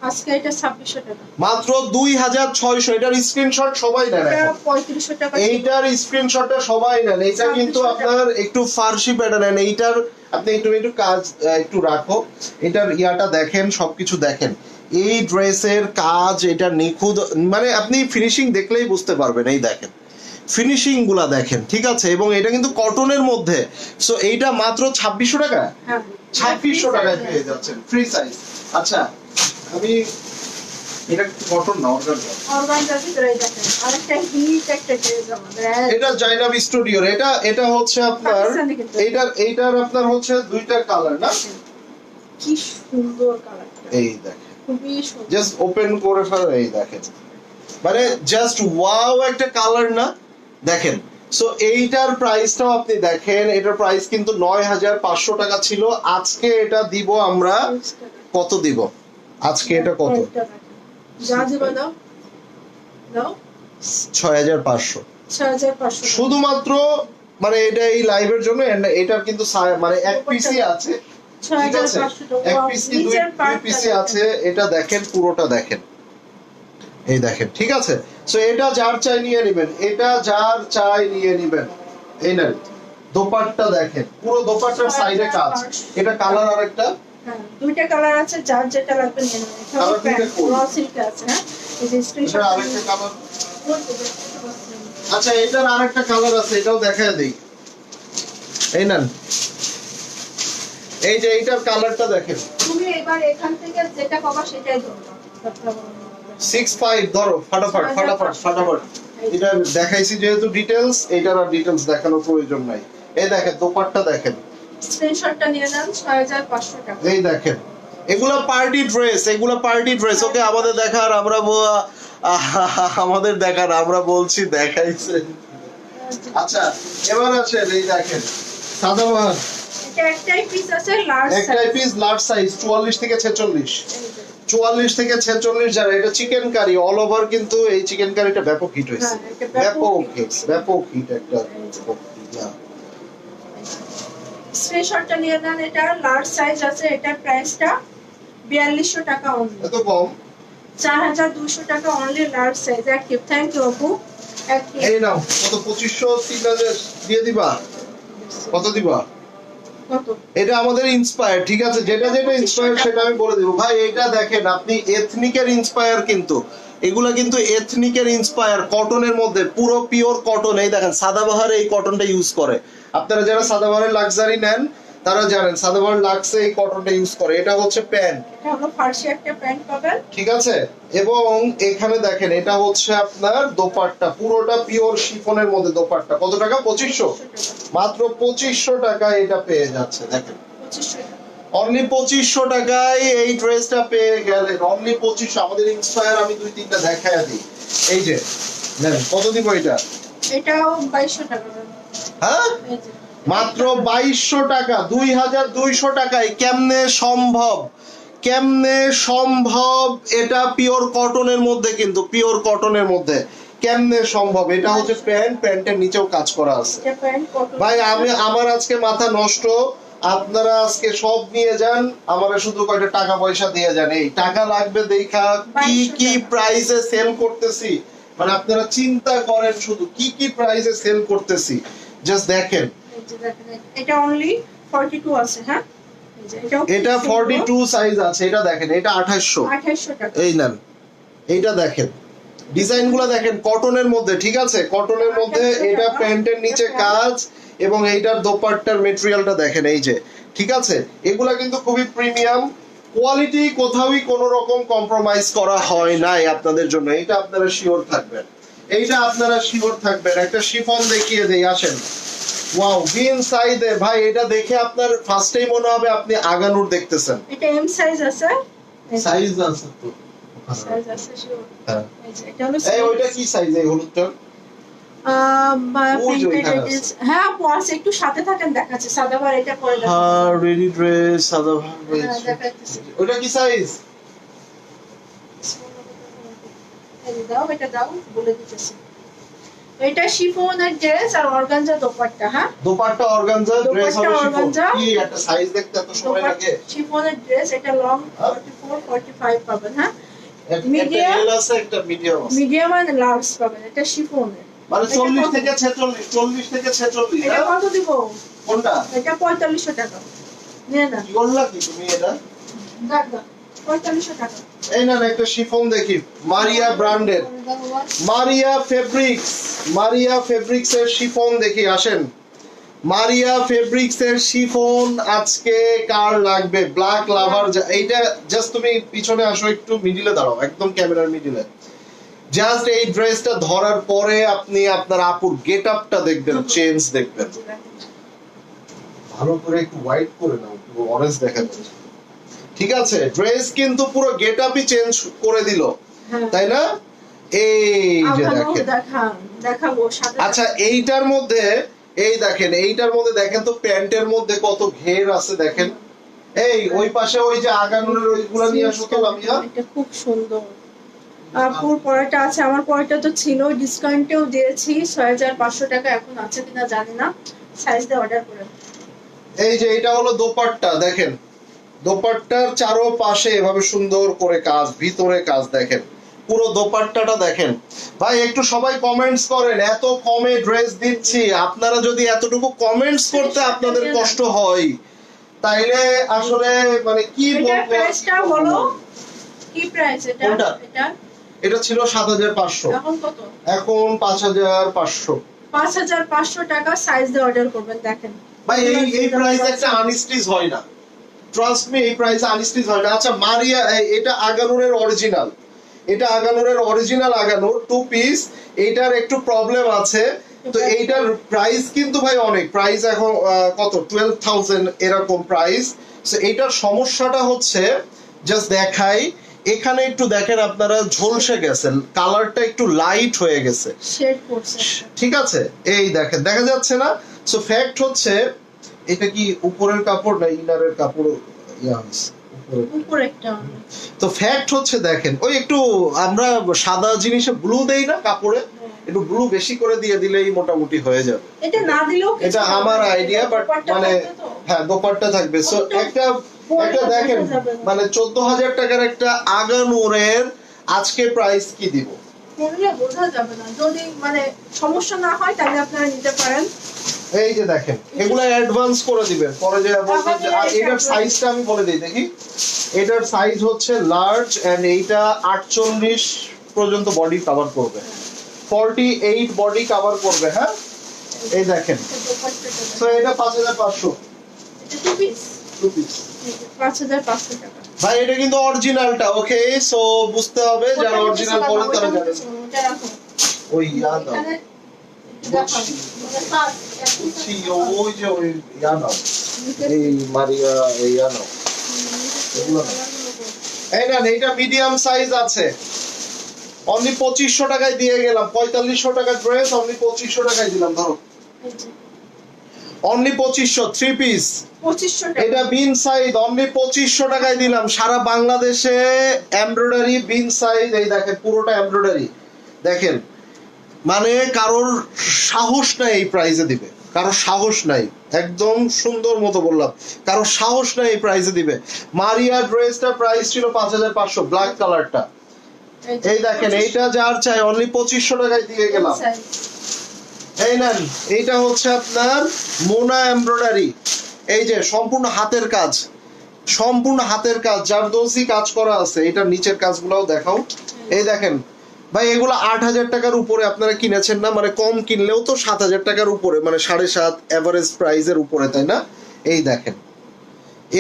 আজকে এটা 2600 টাকা, মাত্র 2600। এটার স্ক্রিনশট সবাই নেন, এটা 3500 টাকা। এইটার স্ক্রিনশটটা সবাই নেন। এটা কিন্তু আপনার একটু ফার্সি প্যাটার্ন। নেন এইটার আপনি একটু কাজ একটু রাখো। এটার ইয়াটা দেখেন, সবকিছু দেখেন। এই ড্রেসের কাজ এটা নিখুঁত, মানে আপনি ফিনিশিং দেখলেই বুঝতে পারবেন। এই দেখেন ফিনিশিং গুলা দেখেন, ঠিক আছে? এবং এটা কিন্তু কটনের মধ্যে। সো এইটা মাত্র 2600 টাকা। হ্যাঁ, 2600 টাকায় পেয়ে যাচ্ছেন, ফ্রি সাইজ। আচ্ছা, আমি এটা কটন না, অর্গানজার ভিতরে দেখেন আরেকটা হিট একটা ড্রেস আমাদের। এটা জাইনাব স্টুডিওর। এটা হচ্ছে আপনার, এইটার আপনার হচ্ছে দুইটা কালার না? কি সুন্দর কালারটা, এই দেখেন, খুবই সুন্দর। জাস্ট ওপেন করে ফেলো। এই দেখেন, মানে জাস্ট ওয়াও একটা কালার না? দেখেন। সো এইটার প্রাইসটাও আপনি দেখেন। এটার প্রাইস কিন্তু 9500 টাকা ছিল। আজকে এটা দিব আমরা কত দিব? আজকে এটা কত? যা দিবা দাও দাও, 6500। 6500 শুধুমাত্র মানে এটা এই লাইভের জন্য। এটার কিন্তু মানে এক পিসি আছে, ঠিক আছে? এক পিস কি দুই পিসি আছে। এটা দেখেন, পুরোটা দেখেন। এই দেখেন, ঠিক আছে? সো এটা যার চাই নিয়ে নেবেন, এটা যার চাই নিয়ে নেবেন। এই নেন, দোপাট্টা দেখেন, পুরো দোপাট্টার সাইডে কাজ। এটা কালার আরেকটা, হ্যাঁ দুইটা কালার আছে, যার যেটা লাগবে নিয়ে নেবেন। কালার দুইটা কোন? র সিল্ক আছে। হ্যাঁ, এই যে স্ক্রিনশট আরেকটা কালার। আচ্ছা, এটার আরেকটা কালার আছে, এটাও দেখায় দেই। এই নেন, এই যে এইটার কালারটা দেখেন। তুমি এবার এখান থেকে যেটা পাবা সেটাই ধরো। 65 ধরো, ফটাফট ফটাফট ফটাফট। এটা দেখাইছি যেহেতু ডিটেইলস, এটার আর ডিটেইলস দেখানোর প্রয়োজন নাই। এই দেখেন দোপাট্টা দেখেন, স্ক্রিনশটটা নিয়ে নেন, 6500 টাকা। এই দেখেন এগুলা পার্টি ড্রেস, এগুলা পার্টি ড্রেস। ওকে, আমাদের দেখার আমরা আমাদের দেখার আমরা বলছি দেখাইছে। আচ্ছা, এবার আসেন, এই দেখেন সাদাবাহার এটা একটাই পিস আছে লার্জ একটাই পিস লার্জ সাইজ 44 থেকে 46, 44 থেকে 46 যারা। এটা চিকেন কারি অল ওভার, কিন্তু এই চিকেন কারিটা ব্যাপক হিট হয়েছে, হ্যাঁ, এটা ব্যাপক ব্যাপক হিট একটা। স্ক্রিনশটটা নিয়ে নেন। এটা লার্জ সাইজ আছে, এটা প্রাইসটা 4200 টাকা অনলি, এত কম? 4200 টাকা only large size. Active, thank you আপু। অ্যাক্টিভ এই নাও, কত 2500 3000 দিয়ে দিবা? কত দিবা? কত? এটা আমাদের ইন্সপায়ার, ঠিক আছে? যেটা যেটা ইন্সপায়ার সেটা আমি বলে দিব। ভাই এটা দেখেন, আপনি এথনিকের ইন্সপায়ার, কিন্তু এগুলা কিন্তু এথনিকের ইন্সপায়ার, কটনের মধ্যে, পুরো পিওর কটন। এই দেখেন সাদাবাহার এই কটনটা ইউজ করে। আপনারা যারা সাদাবাহারের লাক্সারি নেন তারা জানেন সাদাবাহার লাক্সে এই কটনটা ইউজ করে। এটা হচ্ছে প্যান্ট, এটা হলো ফার্সি একটা প্যান্ট পাবেন, ঠিক আছে? এবং এখানে দেখেন এটা হচ্ছে আপনার দোপাট্টা, পুরোটা পিওর শিফনের মধ্যে দোপাট্টা। কত টাকা? 2500, মাত্র 2500 টাকায় এটা পেয়ে যাচ্ছে। দেখেন 2500 টাকা। অনলি 2500 টাকায় এই ড্রেসটা পেয়ে গেলেন, অনলি 2500। আমাদের ইন্সপায়ার আমি 2-3টা দেখায়া দিই। এই যে নেন, কত দিব এটা? এটাও 2200 টাকা পাবেন। হ্যাঁ, এই যে মাত্র 2200 টাকা, 2200 টাকায়। কেমনে সম্ভব, কেমনে সম্ভব? এটা পিওর কটনের মধ্যে, কিন্তু পিওর কটনের মধ্যে কেমনে সম্ভব? এটা হচ্ছে প্যান্ট, প্যান্টের নিচেও কাজ করা আছে। এটা প্যান্ট কটন। ভাই আমার আজকে মাথা নষ্ট। আপনারা আজকে সব নিয়ে যান, আমারে শুধু কয়টা টাকা পয়সা দিয়ে যান। এই টাকা লাগবে দেখা কি কি প্রাইসে সেল করতেছি, মানে আপনারা চিন্তা করেন শুধু কি কি প্রাইসে সেল করতেছি। জাস্ট দেখেন, এই যে দেখেন, এটা অনলি 42 আছে। হ্যাঁ, এই যে এটা 42 সাইজ আছে। এটা দেখেন, এটা 2800 টাকা। এই নেন, এইটা দেখেন, ডিজাইন গুলা দেখেন, কটনের মধ্যে, ঠিক আছে? কটনের মধ্যে। এটা প্যান্টের নিচে কাজ, এবং এইটার দোপাট্টার মেটেরিয়ালটা দেখেন, এই যে, ঠিক আছে? এগুলা কিন্তু খুবই প্রিমিয়াম কোয়ালিটি, কোথাওই কোনো রকম কম্প্রোমাইজ করা হয় নাই আপনাদের জন্য। এইটা আপনারা শিওর থাকবেন, এইটা আপনারা শিওর থাকবেন। একটা শিফন দেখিয়ে দেই, আসেন। ওয়াও, বিন সাইদে ভাই, এটা দেখে আপনার ফার্স্টেই মনে হবে আপনি আগানুর দেখতেছেন। এটা এম সাইজ আছে, সাইজ আছে তো? সাইজ আছে শিওর। হ্যাঁ, এই যে এটা হলো এই ওইটা কি সাইজ? এই হলুদটা? ওই যে ওইখানে আছে। হ্যাঁ, পরে একটু সাথে থাকেন, দেখাচ্ছে সাদাবার। এটা পরে দেখাচ্ছি। হ্যাঁ, রেডি ড্রেস সাদা ড্রেস। হ্যাঁ, দেখাচ্ছি। ওইটা কি সাইজ? এই যে দাও, এটা দাও, বলে দিতেছি। এটা শিফনের ড্রেস আর অর্গানজা দোপাট্টা। হ্যাঁ, দোপাট্টা অর্গানজা, ড্রেস হবে দোপাট্টা শিফন। অর্গানজা। কি একটা সাইজ দেখতে এত সময় লাগে? শিফনের ড্রেস, এটা লং হ্যাঁ? 44 45 পাবেন। হ্যাঁ, একটা Medium? এল আছে, একটা মিডিয়াম আছে। মিডিয়াম আর লার্জ পাবেন। এটা শিফনের। মানে এটা 40 কত? থেকে 46, 40 থেকে 46। এটা হ্যাঁ? কত দিব? কোনটা? এটা 4500 টাকা। নিয়ে না, কি করলা কি তুমি এটা? দেখ দাও, 4500 টাকা। এই না একটা শিফন দেখি, মারিয়া ব্র্যান্ডের, মারিয়া ফেব্রিক্স, মারিয়া ফেব্রিক্স এর শিফন দেখি। আসেন, মারিয়া ফেব্রিক্স এর শিফন আজকে কার লাগবে? ব্ল্যাক লাভার। এইটা জাস্ট তুমি পিছনে আসো, একটু মিডিলে দাঁড়াও, একদম ক্যামেরার মিডিলে। জাস্ট এই ড্রেসটা ধরার পরে আপনি আপনার আপুর গেট আপটা দেখবেন, চেঞ্জ দেখবেন। ভালো করে একটু হোয়াইট করে নাও, একটু অরেঞ্জ দেখা যাচ্ছে, ঠিক আছে? ড্রেস কিন্তু পুরো গেট আপই চেঞ্জ করে দিল, হ্যাঁ। তাই না? এই যে দেখেন, দেখাবো সাথে। আচ্ছা এইটার মধ্যে, এই দেখেন, এইটার মধ্যে দেখেন তো প্যান্টের মধ্যে কত ঘের আছে দেখেন। এই ওই পাশে ওই যে আগানুরের ওইগুলা নিয়ে আসো তো লামিয়া। এটা খুব সুন্দর। আপুর পরেটা আছে, আমার পরেটা তো ছিল, ডিসকাউন্টেও দিয়েছি 6500 টাকা। এখন আছে কিনা জানি না, সাইজ দিয়ে অর্ডার করে। এই যে এটা হলো দোপাট্টা, দেখেন দোপাট্টার চারো পাশে এভাবে সুন্দর করে কাজ, ভিতরে কাজ দেখেন, পুরো দোপাট্টাটা দেখেন। ভাই একটু সবাই কমেন্টস করেন, এত কমে ড্রেস দিচ্ছি, আপনারা যদি এতটুকু কমেন্টস করতে আপনাদের কষ্ট হয় তাইলে আসলে মানে কি এটা বলবো। প্রাইসটা হলো কি প্রাইস এটা? কোনটা? এটা এটা ছিল 7500, এখন কত? এখন 5500। 5500 টাকা সাইজ দিয়ে অর্ডার করবেন। দেখেন ভাই এই প্রাইসে একটা আনস্টিচ হয় না, ট্রাস্ট মি, এই প্রাইসে আনস্টিচ হয় না। আচ্ছা মারিয়া, এটা আগানুরের অরিজিনাল, এটা আগানুরের অরিজিনাল আগানুর 2 পিস। এটার একটু প্রবলেম আছে তো এইটার প্রাইস কিন্তু ভাই অনেক, প্রাইস এখন কত 12,000 এরকম প্রাইস। সো এইটার সমস্যাটা হচ্ছে জাস্ট দেখাই, এখানে একটু দেখেন আপনারা ঝলসে গেছেন, কালারটা একটু লাইট হয়ে গেছে, শেড করছে। ঠিক আছে, এই দেখেন দেখা যাচ্ছে না। সো ফ্যাক্ট হচ্ছে এটা কি উপরের কাপড় না ইনারের কাপড় উপরে একটা তো ফ্যাক্ট হচ্ছে দেখেন ওই একটু আমরা সাদা জিনিসে ব্লু দেই না কাপড়ে, একটু ব্লু বেশি করে দিয়ে দিলেই মোটামুটি হয়ে যাবে। এটা না দিলেও এটা আমার আইডিয়া, বাট মানে হ্যাঁ দোপাট্টা থাকবে। সো একটা দেখেন মানে 14,000 টাকার একটা আগানুরের আজকে প্রাইস কি দিব পড়লে বোঝা যাবে না, যদি মানে সমস্যা না হয় তাহলে আপনারা নিতে পারেন। এই যে দেখেন এগুলা অ্যাডভান্স করে দিবেন, পরে যে বলবেন যে এটার সাইজটা আমি বলে দিই দেখি, এটার সাইজ হচ্ছে লার্জ এন্ড এইটা 48 পর্যন্ত বডি কভার করবে, 48 বডি কভার করবে। হ্যাঁ এই দেখেন, সো এটা 5,500 এটা টু পিস 5,500 টাকা। ভাই এটা কিন্তু অরিজিনালটা, ওকে। সো বুঝতে হবে যারা অরিজিনাল পড়েন তারা জানেন। ওই ইয়াদ ওই যে ওই ইয়াদ এই মারিয়া ইয়াদ এই না, এটা মিডিয়াম সাইজ আছে, অনলি 2500 টাকায় দিয়ে গেলাম। 4500 টাকার ড্রেস অনলি 2500 টাকায় দিলাম, ধরো অনলি 2500 থ্রি পিস 2500 টাকা। এটা বিন সাইজ অনলি 2500 টাকায় দিলাম। সারা বাংলাদেশে এমব্রয়ডারি বিন সাইজ, এই দেখেন পুরোটা এমব্রয়ডারি। দেখেন মানে কারোর সাহস নাই এই প্রাইসে দিবে, কারোর সাহস নাই, একদম সুন্দর মতো বললাম, কারোর সাহস নাই এই প্রাইসে দিবে। মারিয়া ড্রেসটা প্রাইস ছিল 5,500 ব্ল্যাক কালারটা, এই দেখেন এইটা যার চাই অনলি 2500 টাকায় দিয়ে গেলাম। এই নেন, এইটা হচ্ছে আপনার মোনা এমব্রয়ডারি, এই যে সম্পূর্ণ হাতের কাজ, সম্পূর্ণ হাতের কাজ, জারদৌসি কাজ করা আছে। এটার নিচের কাজগুলোও দেখাও, এই দেখেন ভাই এগুলো 8,000 টাকার উপরে আপনারা কিনেছেন না, মানে কম কিনলেও তো 7,000 টাকার উপরে, মানে 7.5 এভারেজ প্রাইসের উপরে, তাই না? এই দেখেন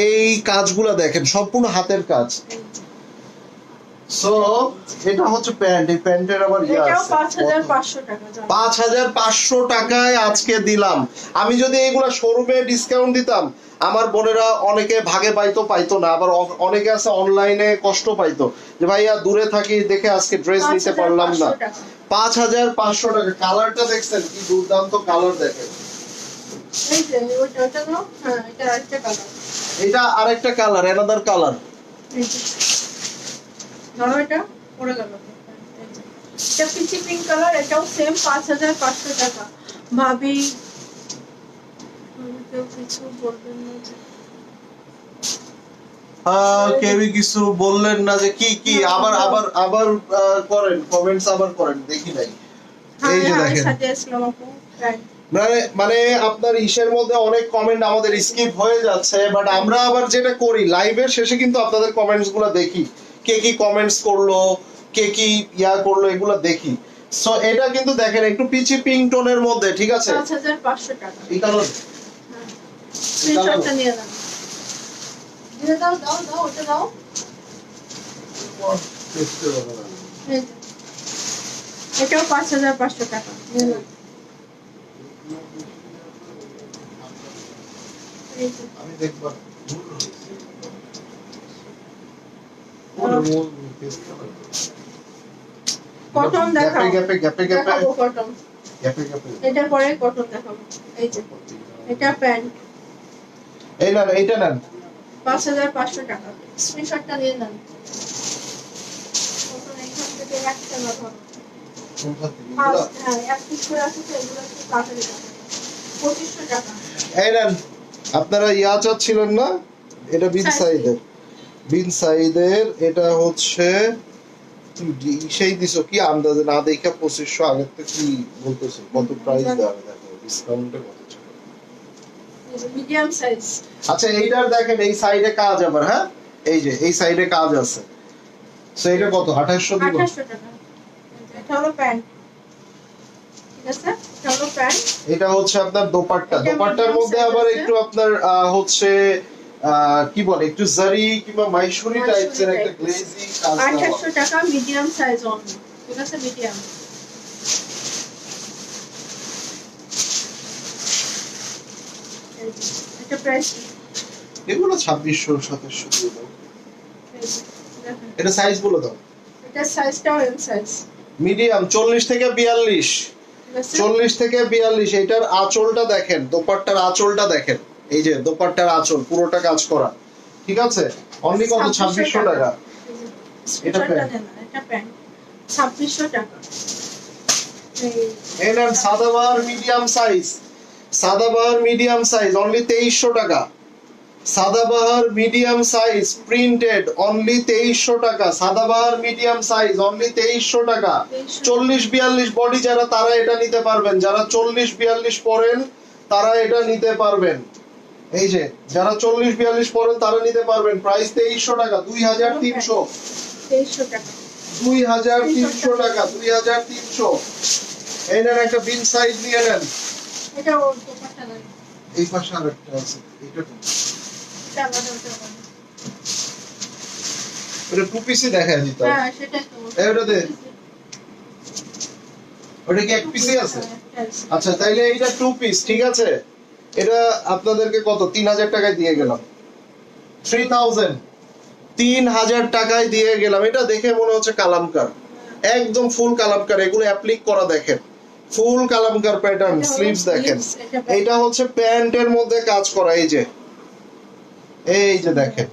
এই কাজগুলা দেখেন, সম্পূর্ণ হাতের কাজ। সো এটা হচ্ছে প্যান্ট, এই প্যান্টের আবার এটাও 5,500 টাকা। 5,500 টাকায় আজকে দিলাম। আমি যদি এগুলা শোরুমে ডিসকাউন্ট দিতাম, আমার বোনেরা অনেকে ভাগে পাইতো না, আবার অনেকে আছে অনলাইনে কষ্ট পাইতো যে ভাইয়া দূরে থাকি দেখে আজকে ড্রেস নিতে পারলাম না। 5,500 টাকা। কালারটা দেখছেন কি দুর্দান্ত কালার, দেখেন এই যে ওটা না, হ্যাঁ এটা আরেকটা কালার, এটা আরেকটা কালার, অ্যানাদার কালার। এই যে ধরো এটা পড়ে গেল, এটা পিচি পিঙ্ক কালার, এটাও সেম 5,500 টাকা। ভাবি কেউ কিছু বলবেন না যে কেউই কিছু বললেন না যে কি কি আবার আবার আবার করেন কমেন্টস, আবার করেন দেখি নাই। এই যে দেখেন মানে আপনার ইসের মধ্যে অনেক কমেন্ট আমাদের স্কিপ হয়ে যাচ্ছে, বাট আমরা আবার যেটা করি লাইভের শেষে কিন্তু আপনাদের কমেন্টস গুলো দেখি, কে কি কমেন্টস করলো, কে কি ইয়া করলো, এগুলো দেখি। সো এটা কিন্তু দেখেন একটু পিচি পিঙ্ক টোনের মধ্যে, ঠিক আছে 5,500 টাকা। এই কালার স্ক্রিনশটটা নিয়ে নাও, দিয়ে দাও দাও দাও ওটা দাও। এটাও 5,500 টাকা নিয়ে নাও। আমি দেখব কটন দেখাও, গ্যাপে গ্যাপে গ্যাপে দেখাবো কটন, গ্যাপে গ্যাপে এটা পরে কটন দেখাবো। এই যে এটা প্যান্ট, এই না এইটা নেন 5,500 টাকা। স্ক্রিনশটটা নিয়ে নেন। কটন এইখান থেকে একটা না ধরো, হ্যাঁ এক পিস করে আছে তো, এগুলো একটু তাড়াতাড়ি দেখাবো। 2,500 টাকা। এই নেন, আপনারা ইয়া চাচ্ছিলেন না, এটা বিন সাইদের, বিন সাইদের এটা হচ্ছে সেই দিছো কি আন্দাজে না দেখা 2,500 আগের থেকে কি বলতেছো, কত প্রাইস দেওয়া দেখো ডিসকাউন্টে কত ছিল। Medium size. আচ্ছা এইটার দেখেন এই সাইডে কাজ আবার, হ্যাঁ এই যে এই সাইডে কাজ আছে। সো এটা কত 2,800 দিব। 2,800 টাকা। এটা হলো প্যান্ট, ঠিক আছে, এটা হলো প্যান্ট। এটা হচ্ছে আপনার দোপাট্টা, দোপাট্টার মধ্যে আবার একটু আপনার হচ্ছে কি বলে একটু জারি কিংবা মাইশুরি টাইপসের একটা গ্লেজি কাজ দেওয়া। 2,800 টাকা মিডিয়াম সাইজ অনলি, ঠিক আছে মিডিয়াম। এই যে, এটা প্রাইস এগুলো 2600 2700 দিয়ে দাও। দেখেন, এটা সাইজ বলে দাও। এটা সাইজটাও এম সাইজ, মিডিয়াম 40 থেকে 42, ঠিক আছে? 40 থেকে 42। এটার আঁচলটা দেখেন, দোপাট্টার আঁচলটা দেখেন, এই যে দোপাট্টার আঁচল পুরোটা কাজ করা, ঠিক আছে? অনলি কত? 2600 টাকা। এটা এটা প্যান্ট। প্যান্ট, এটা প্যান্ট 2600 টাকা। এই নেন সাদাবাহার মিডিয়াম সাইজ, সাদাবাহার মিডিয়াম সাইজ অনলি 2300 টাকা। সাদাবাহার মিডিয়াম সাইজ প্রিন্টেড অনলি 2300 টাকা। সাদাবাহার মিডিয়াম সাইজ অনলি 2300 টাকা। 40-42 বডি যারা, তারা এটা নিতে পারবেন। যারা 40-42 পরেন তারা এটা নিতে পারবেন। এই যে যারা 40-42 পরেন তারা নিতে পারবেন। প্রাইস 2300 টাকা, 2300, 2300 টাকা। 2300 টাকা, 2300। এই নেন একটা বিন সাইজ নিয়ে নেন। এটা ওর দোপাট্টা নাই, এই পাশে আরেকটা আছে, এটা তো এটা আলাদা, ওটা আলাদা। এটা টু পিসই দেখায় দিতে হবে। হ্যাঁ সেটাই তো। এই ওটা দে। ওটা কি এক পিসই আছে? আচ্ছা তাইলে এইটা টু পিস, ঠিক আছে? এটা আপনাদেরকে কত? 3000 টাকায় দিয়ে গেলাম। 3000 টাকায় দিয়ে গেলাম। এটা দেখে মনে হচ্ছে কালামকার, একদম ফুল কালামকার। এগুলো অ্যাপ্লিক করা দেখেন, ফুল কালামকার প্যাটার্ন। স্লিভস দেখেন, এটা হচ্ছে প্যান্টের মধ্যে কাজ করা। এই যে, এই যে দেখেন,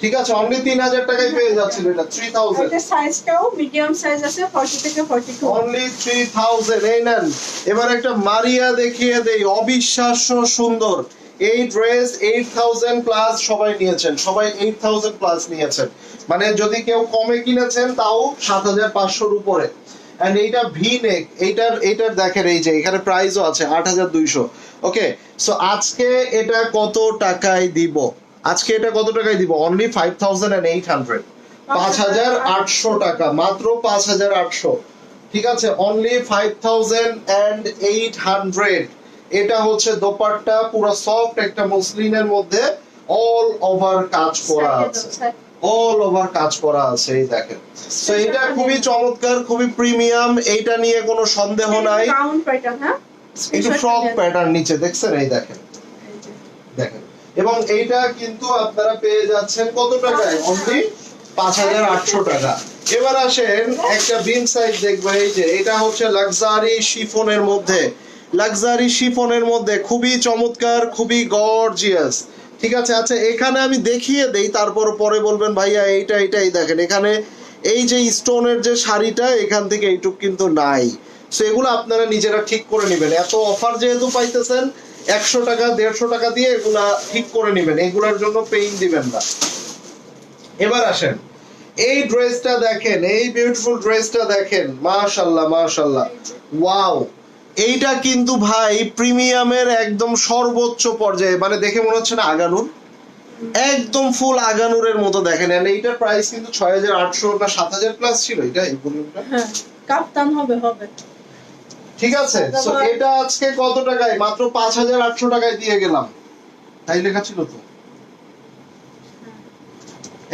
ঠিক আছে? অনলি 3000 টাকায় পেয়ে যাচ্ছিল এটা। 3000 এটা সাইজটাও মিডিয়াম সাইজ আছে, 40 থেকে 42। অনলি 3000। এই নেন। এবার একটা মারিয়া দেখিয়ে দেই, অবিশ্বাস্য সুন্দর। এই ড্রেস 8000 প্লাস সবাই নিয়েছেন, সবাই 8000 প্লাস নিয়েছেন। মানে যদি কেউ কমে কিনেছেন তাও 7500 উপরে। এন্ড এইটা ভি নেক, এইটার দেখেন, এই যে এখানে প্রাইসও আছে 8200। ওকে, সো আজকে এটা কত টাকায় দিব? আজকে এটা কত টাকায় দিব? অনলি 5800, 5800 টাকা, মাত্র 5800। ঠিক আছে? অনলি 5800। এটা হচ্ছে দোপাট্টা, পুরো সফট একটা মসলিনের মধ্যে অল ওভার কাজ করা আছে, অল ওভার কাজ করা আছে। এই দেখেন, তো এটা খুবই চমৎকার, খুবই প্রিমিয়াম। এইটা নিয়ে কোনো সন্দেহ নাই। গাউন প্যাটার্ন, হ্যাঁ একটু ফ্রক প্যাটার্ন নিচে দেখছেন, এই দেখেন, দেখেন। এবং এইটা কিন্তু আপনারা পেয়ে যাচ্ছেন কত টাকায়? অনলি 5800 টাকা। এবার আসেন একটা বিন সাইজ দেখবো। এই যে এটা হচ্ছে লাক্সারি শিফনের মধ্যে, লাক্সারি শিফনের মধ্যে খুবই চমৎকার, খুবই গর্জিয়াস, ঠিক আছে? আচ্ছা এখানে আমি দেখিয়ে দেই, তারপর পরে বলবেন ভাইয়া এইটাই দেখেন। এখানে এই যে স্টোনের যে শাড়িটা, এখান থেকে এইটুক কিন্তু নাই। সো এগুলো আপনারা নিজেরা ঠিক করে নেবেন। এত অফার যেহেতু পাইতেছেন, 100 টাকা 150 টাকা দিয়ে এগুলা ঠিক করে নেবেন, এগুলার জন্য পেইন দিবেন না। এবার আসেন এই ড্রেসটা দেখেন, এই বিউটিফুল ড্রেসটা দেখেন, মাশাআল্লাহ মাশাআল্লাহ, ওয়াও। এইটা কিন্তু ভাই প্রিমিয়ামের একদম সর্বোচ্চ পর্যায়ে, মানে দেখে মনে হচ্ছে না আগানুর, একদম ফুল আগানুরের মতো দেখেন। এন্ড এইটার প্রাইস কিন্তু 6800 না 7000 প্লাস ছিল এটা, এই ভলিউমটা। হ্যাঁ কাপ্তান হবে। ঠিক আছে? সো এটা আজকে কত টাকায়? মাত্র 5800 টাকায় দিয়ে গেলাম। তাই লেখা ছিল তো।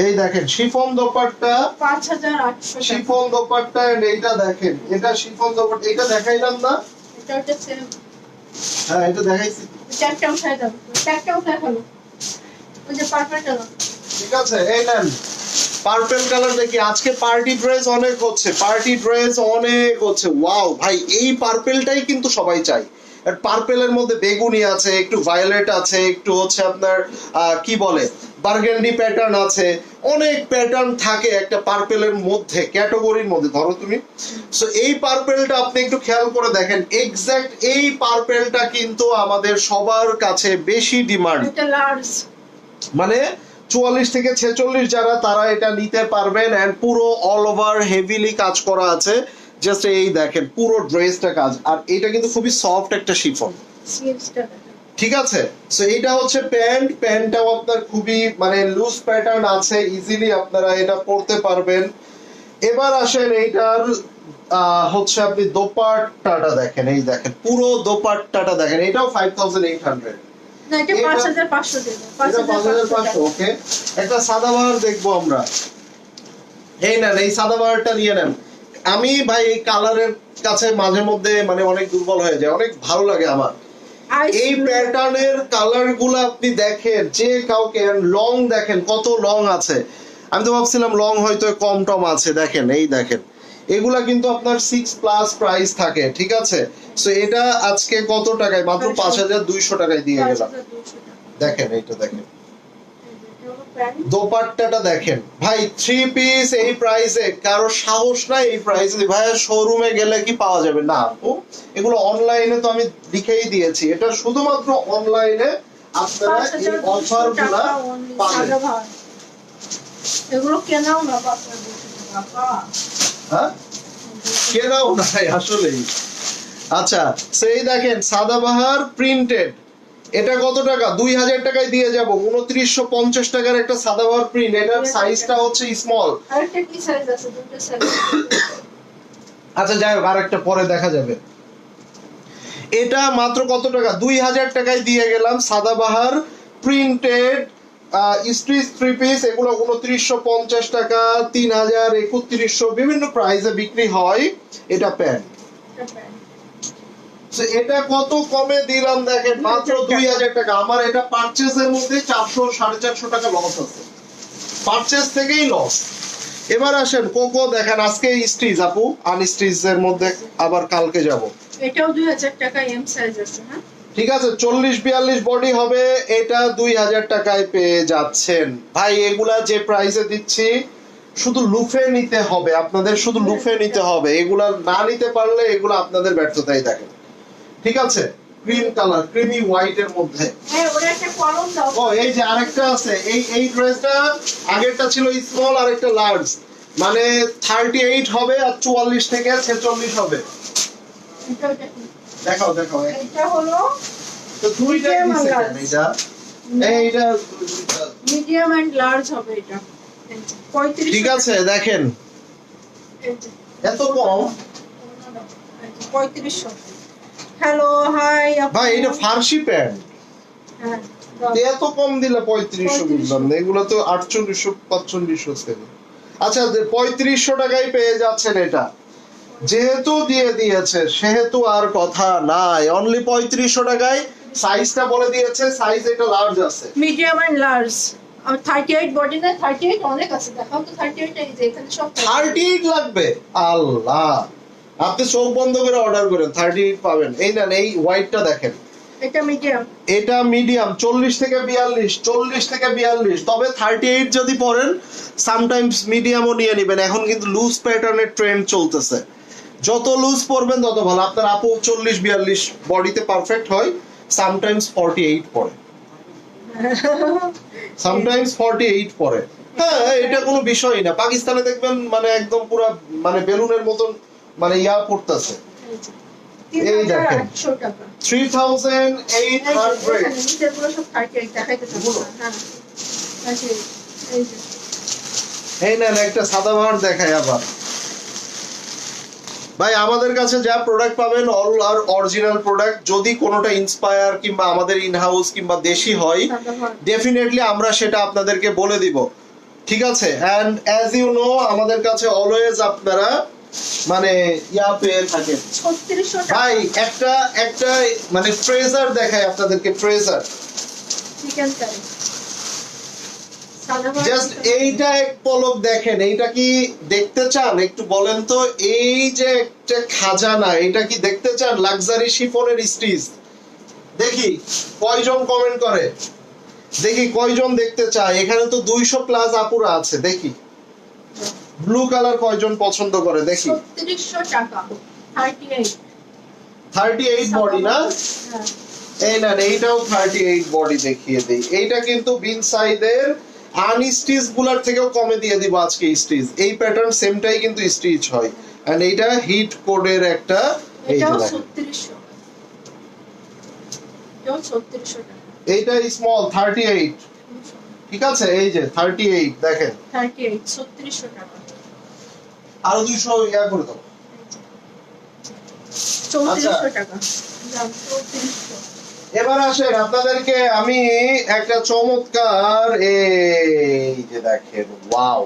এই দেখেন শিফন দোপাট্টা, 5800 টাকা। শিফন দোপাট্টা। এন্ড এইটা দেখেন, এটা শিফন দোপাট্টা। এটা দেখাইলাম না? এটা সেম। হ্যাঁ এটা দেখাইছি। চারটা উঠাই দাও, চারটা উঠাই ফেলো। ওই যে পার্পল কালার। ঠিক আছে, এই নেন পার্পল কালার। দেখি আজকে পার্টি ড্রেস অনেক হচ্ছে, পার্টি ড্রেস অনেক হচ্ছে। ওয়াও ভাই, এই পার্পলটাই কিন্তু সবাই চাই। আর পার্পলের মধ্যে বেগুনি আছে, একটু ভায়োলেট আছে, একটু হচ্ছে আপনার কি বলে বার্গেন্ডি প্যাটার্ন আছে, অনেক প্যাটার্ন থাকে একটা পার্পলের মধ্যে, ক্যাটাগরির মধ্যে। ধরো তুমি, সো এই পার্পলটা আপনি একটু খেয়াল করে দেখেন, এক্স্যাক্ট এই পার্পলটা কিন্তু আমাদের সবার কাছে বেশি ডিমান্ড। এটা লার্জ, মানে 44 থেকে 46 যারা, তারা এটা নিতে পারবেন। এন্ড পুরো অল ওভার হেভিলি কাজ করা আছে। জাস্ট এই দেখেন পুরো ড্রেসটা কাজ। আর এটা কিন্তু খুবই সফট একটা শিফন, স্লিভসটা ঠিক আছে? সো এটা হচ্ছে প্যান্ট, প্যান্টটাও আপনার খুবই মানে লুজ প্যাটার্ন আছে, ইজিলি আপনারা এটা পরতে পারবেন। এবার আসেন এইটার হচ্ছে আপনি দোপাট্টাটা দেখেন, এই দেখেন পুরো দোপাট্টাটা দেখেন। এটাও 5800। না, এটা 5500 দেব। এটা 5500। ওকে, একটা সাদাবাহার দেখবো আমরা। এই নেন, এই সাদাবাহারটা নিয়ে নেন। আমি ভাই এই কালারের কাছে মাঝে মধ্যে মানে অনেক দুর্বল হয়ে যায়, অনেক ভালো লাগে আমার। Ice এই blue। প্যাটার্নের কালার গুলো আপনি দেখেন, যে কাউকে লং দেখেন কত লং আছে। আমি তো ভাবছিলাম লং হয়তো কম টম আছে, দেখেন এই দেখেন এগুলা কিন্তু আপনার 6+ প্রাইস থাকে, ঠিক আছে। সো এটা আজকে কত টাকায়, মাত্র 5200 টাকায় দিয়ে গেলাম। 5200 টাকা। দেখেন এইটা দেখেন, এটা হলো প্যান্ট। দোপাট্টাটা দেখেন ভাই, 3 পিস এই প্রাইসে কারো সাহস নাই এই প্রাইসে ভাই, শোরুমে গেলে কি পাওয়া যাবে না আপু? এগুলো অনলাইনে তো আমি লিখেই দিয়েছি, এটা শুধুমাত্র অনলাইনে আপনারা এই 5200 অফারগুলো টাকা only, পাবেন। সাদাবাহার। এগুলো কেনাও না 5200 টাকা। হ্যাঁ, কেনাও নাই আসলেই। আচ্ছা সেই দেখেন সাদাবাহার প্রিন্টেড, এটা কত টাকা? 2000 টাকায় দিয়ে যাব। 2950 টাকার একটা সাদাবাহার প্রিন্ট, এটার সাইজটা হচ্ছে স্মল। আরেকটা কি সাইজ আছে? দুটো সাইজ। আচ্ছা যাই হোক, আরেকটা পরে দেখা যাবে। এটা মাত্র কত টাকা? 2000 টাকায় দিয়ে গেলাম সাদাবাহার প্রিন্টেড স্ট্রিচ 3 পিস। এগুলো 2950 টাকা, 3000, 3100 বিভিন্ন প্রাইসে বিক্রি হয়। এটা প্যান্ট। এটা প্যান্ট। এটা কত কমে দিলাম দেখেন, মাত্র 2000 টাকা। আমার এটা পারচেজের মধ্যে 400 450 টাকা লস আছে, পারচেজ থেকেই লস। এবার আসেন কোকো দেখেন, আজকে স্টিচ আপু, আনস্টিচ এর মধ্যে আবার কালকে যাব। এটাও 2000 টাকা, এম সাইজ আছে না? ঠিক আছে, 40-42 বডি হবে, এটা 2000 টাকায় পেয়ে যাচ্ছেন ভাই। এগুলা যে প্রাইসে দিচ্ছি শুধু লুফে নিতে হবে আপনাদের, শুধু লুফে নিতে হবে। এগুলা না নিতে পারলে এগুলো আপনাদের ব্যর্থতাই দেখেন, ঠিক আছে। ক্রিম কালার, ক্রিমি হোয়াইট এর মধ্যে। হ্যাঁ, ওরা একটা কলম দাও। ও এই যে আরেকটা আছে, এই ড্রেসটা আগেরটা ছিল স্মল আর একটা লার্জ, মানে 38 হবে আর 44 থেকে 46 হবে। এটা ওটা কি? দেখাও দেখাও, এটা হলো তো দুইটা Medium দিছে আর কেন এটা? এইটা দুইটা। মিডিয়াম এন্ড লার্জ হবে এটা। এই যে, 35। ঠিক আছে দেখেন, এই যে, এত কম এই যে, 3500। হ্যালো, হাই আপু। ভাই, এটা ফার্সি প্যান্ট, হ্যাঁ, দাও। এত কম দিলে 3500 বুঝলাম না। এগুলো তো 4800 4500 ছিল। আচ্ছা 3500 টাকায় পেয়ে যাচ্ছেন এটা, যেহেতু দিয়ে দিয়েছে সেহেতু আর কথা নাই। অনলি 3500 টাকায়। সাইজটা বলে দিয়েছে, সাইজ এটা লার্জ আছে। Medium and large. আর 38 বডি না, 38 অনেক আছে। দেখাও তো 38 এই যে এখানে সব 38 লাগবে? আল্লাহ, আপনি চোখ বন্ধ করে অর্ডার করেন, 38 পাবেন। এই না, এই হোয়াইটটা দেখেন, এটা মিডিয়াম। এটা মিডিয়াম 40 থেকে 42, 40 থেকে 42। তবে 38 যদি পরেন সামটাইমস মিডিয়ামও নিয়ে নেবেন। এখন কিন্তু লুজ প্যাটার্নের ট্রেন্ড চলতেছে, যত লুজ পরবেন তত ভালো। আপনার আপু 40-42 বডিতে পারফেক্ট হয়, সামটাইমস 48 পরে, সামটাইমস 48 পরে। হ্যাঁ, এটা কোনো বিষয় না। পাকিস্তানে দেখবেন মানে একদম পুরো মানে বেলুনের মতন মানে ইয়া পড়তেছে। এই দেখেন 3800 টাকা। 3800। নিচেরগুলো সব 38 দেখাইতে থাকবো না। হ্যাঁ, 38 এই যে। এই নেন একটা সাদাবাহার দেখায় আবার। ভাই আমাদের কাছে যা প্রোডাক্ট পাবেন অল আর অরিজিনাল প্রোডাক্ট। যদি কোনোটা ইন্সপায়ার কিংবা আমাদের ইন হাউস কিংবা দেশি হয়, ডেফিনেটলি আমরা সেটা আপনাদেরকে বলে দিব, ঠিক আছে। এন্ড অ্যাজ ইউ নো আমাদের কাছে অলওয়েজ আপনারা মানে ইয়া পেয়ে থাকেন। 3600 টাকা। ভাই একটা একটা মানে ট্রেজার দেখায় আপনাদেরকে, ট্রেজার। Chicken curry. জাস্ট এইটা এক পলক দেখেন, এইটা কি দেখতে চান একটু বলেন তো? এই যে একটা খাজানা, এটা কি দেখতে চান? লাক্সারি শিফনের স্টিচ। দেখি কয়জন কমেন্ট করে, দেখি কয়জন দেখতে চায়। এখানে তো 200+ আপুরা আছে, দেখি ব্লু কালার কয়জন পছন্দ করে দেখি। 3600 টাকা। 38। 38 বডি না? হ্যাঁ। এই না, এইটাও 38 বডি দেখিয়ে দেই। এইটা কিন্তু বিন সাইদের আনস্টিচ গুলার থেকেও কমে দিয়ে দিব আজকে স্টিচ। এই প্যাটার্ন সেমটাই কিন্তু স্টিচ হয়। এন্ড এইটা হিট কোডের একটা, এই যে এটাও দেখেন 3600। এটাও 3600 টাকা। এইটা স্মল 38, ঠিক আছে। এই যে 38 দেখেন, 38 3600 টাকা। আরো 200 ইয়া করে দাও। 3400 টাকা। দাম 3400। এবার আসেন আপনাদেরকে আমি একটা চমৎকার, এই যে দেখেন, ওয়াও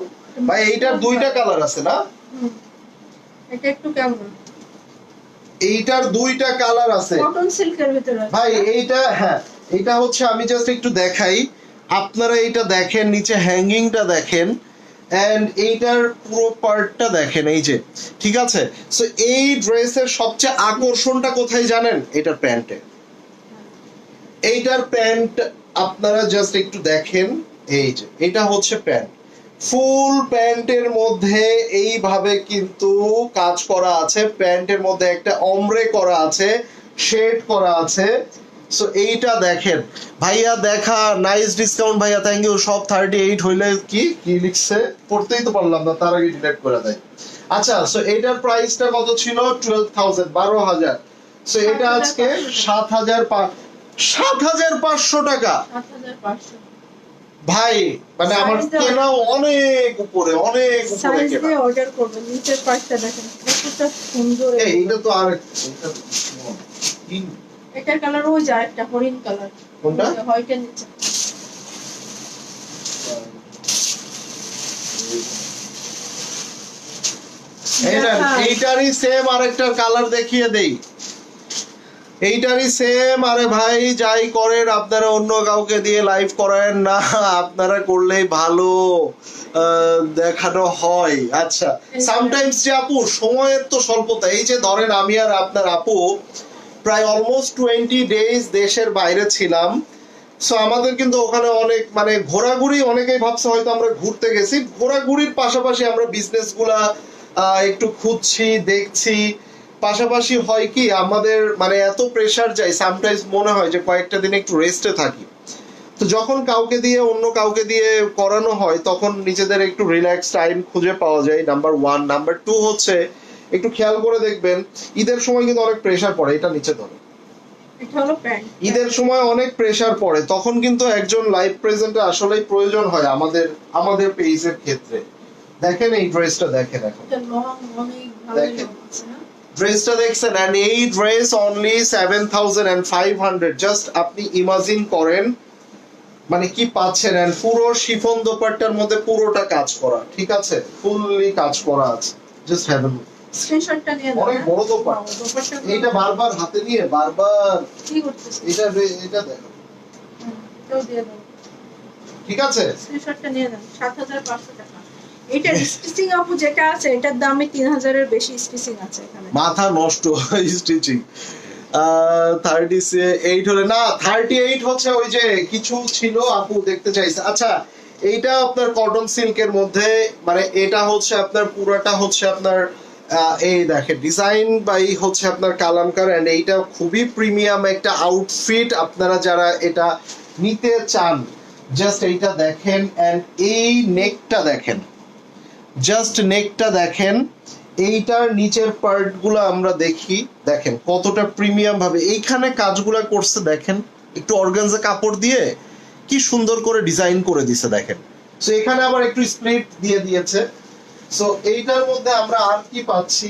ভাই এইটার দুইটা কালার আছে না? হুম। এটা একটু কেমন? এইটার দুইটা কালার আছে কটন সিল্কের ভিতরে আছে। ভাই। এইটা হ্যাঁ, এটা হচ্ছে আমি জাস্ট একটু দেখাই, আপনারা এইটা দেখেন, নিচে হ্যাঙ্গিংটা দেখেন, এন্ড এইটার পুরো পার্টটা দেখেন, এই যে, ঠিক আছে। সো এই ড্রেসের সবচেয়ে আকর্ষণটা কোথায় জানেন? এটার প্যান্টে। এইটার প্যান্ট আপনারা জাস্ট একটু দেখেন, এই যে এটা হচ্ছে প্যান্ট, ফুল প্যান্টের মধ্যে এইভাবে কিন্তু কাজ করা আছে, প্যান্টের মধ্যে একটা অমরে করা আছে, শেড করা আছে। সো এইটা দেখেন ভাইয়া, দেখা নাইস ডিসকাউন্ট ভাইয়া, থ্যাংক ইউ। সব 38 হইলে কি কি লিখছে পড়তেই তো পারলাম না, তার আগে ডিলিট করে দেয়। আচ্ছা, সো এইটার প্রাইসটা কত ছিল? 12,000, 12,000। সো এটা আজকে 7,500 টাকা। 7,500 ভাই মানে আমার Size দেওয়া- কেনা অনেক উপরে, অনেক উপরে সাইজ কেনা। দিয়ে অর্ডার করবেন। নিচের পার্টটা দেখেন কতটা সুন্দর। এইটা তো আর এটার কালার ওই যে একটা হরিণ কালার। কোনটা? হোয়াইটের নিচে। এইটারই সেম আরেকটার কালার দেখিয়ে দেই। এইটারই সেম। আরে ভাই যাই করেন আপনারা অন্য কাউকে দিয়ে লাইভ করেন না, আপনারা করলেই ভালো দেখানো হয়। আচ্ছা, সামটাইমস যে আপু সময়ের তো স্বল্পতা, এই যে ধরেন আমি আর আপনার আপু প্রায় অলমোস্ট 20 ডেজ দেশের বাইরে ছিলাম। সো আমাদের কিন্তু ওখানে অনেক মানে ঘোরাঘুরি, অনেকেই ভাবছে হয়তো আমরা ঘুরতে গেছি, ঘোরাঘুরির পাশাপাশি আমরা বিজনেস গুলা একটু খুঁজছি, দেখছি। পাশাপাশি হয় কি আমাদের মানে এত প্রেসার যায়, সামটাইমস মনে হয় যে কয়েকটা দিন একটু রেস্টে থাকি। তো যখন কাউকে দিয়ে অন্য কাউকে দিয়ে করানো হয় তখন নিজেদের একটু রিল্যাক্স টাইম খুঁজে পাওয়া যায়, নাম্বার 1। নাম্বার 2 হচ্ছে একটু খেয়াল করে দেখবেন ঈদের সময় কিন্তু অনেক প্রেসার পড়ে। এটা নিচে ধরো, এটা হলো প্যান্ট। ঈদের সময় অনেক প্রেসার পড়ে, তখন কিন্তু একজন লাইভ প্রেজেন্টে আসলেই প্রয়োজন হয় আমাদের পেজের ক্ষেত্রে। দেখেন এই ড্রেসটা দেখেন, এখন এটা লং, অনেক ভালো দেখেন। লং আছে না? ড্রেসটা দেখছেন, এন্ড এই ড্রেস অনলি 7,500। জাস্ট আপনি ইমাজিন করেন মানে কি পাচ্ছেন। এন্ড পুরো শিফন দোপাট্টার মধ্যে পুরোটা কাজ করা, ঠিক আছে, ফুললি কাজ করা আছে। Just have a look. স্ক্রিনশটটা নিয়ে নাও। অনেক বড় দোপাট্টা। দোপাট্টা এইটা বারবার হাতে নিয়ে বারবার কি করতেছে? এটা দেখো, এটাও দিয়ে দাও। ঠিক আছে। স্ক্রিনশটটা নিয়ে নাও। 7,500 টাকা। এটার স্টিচিং আপু যেটা আছে এটার দামে 3,000 এর বেশি স্টিচিং আছে এখানে। মাথা নষ্ট স্টিচিং। 38 হলে না, 38 হচ্ছে ওই যে কিছু ছিল আপু দেখতে চাইছে। আচ্ছা, এইটা আপনার কটন সিল্কের মধ্যে, মানে এটা হচ্ছে আপনার পুরোটা হচ্ছে আপনার এই দেখেন ডিজাইন বাই হচ্ছে আপনার কালামকার। এন্ড এইটা খুবই প্রিমিয়াম একটা আউটফিট। আপনারা যারা এটা নিতে চান জাস্ট এইটা দেখেন, এন্ড এই নেকটা দেখেন, জাস্ট নেকটা দেখেন। এইটার নিচের পার্ট গুলো আমরা দেখি, দেখেন কতটা প্রিমিয়াম ভাবে এইখানে কাজগুলা করছে। দেখেন একটু অর্গানজা কাপড় দিয়ে কি সুন্দর করে ডিজাইন করে দিছে দেখেন। সো এখানে আবার একটু স্প্লিট দিয়ে দিয়েছে। সো এইটার মধ্যে আমরা আর কি পাচ্ছি?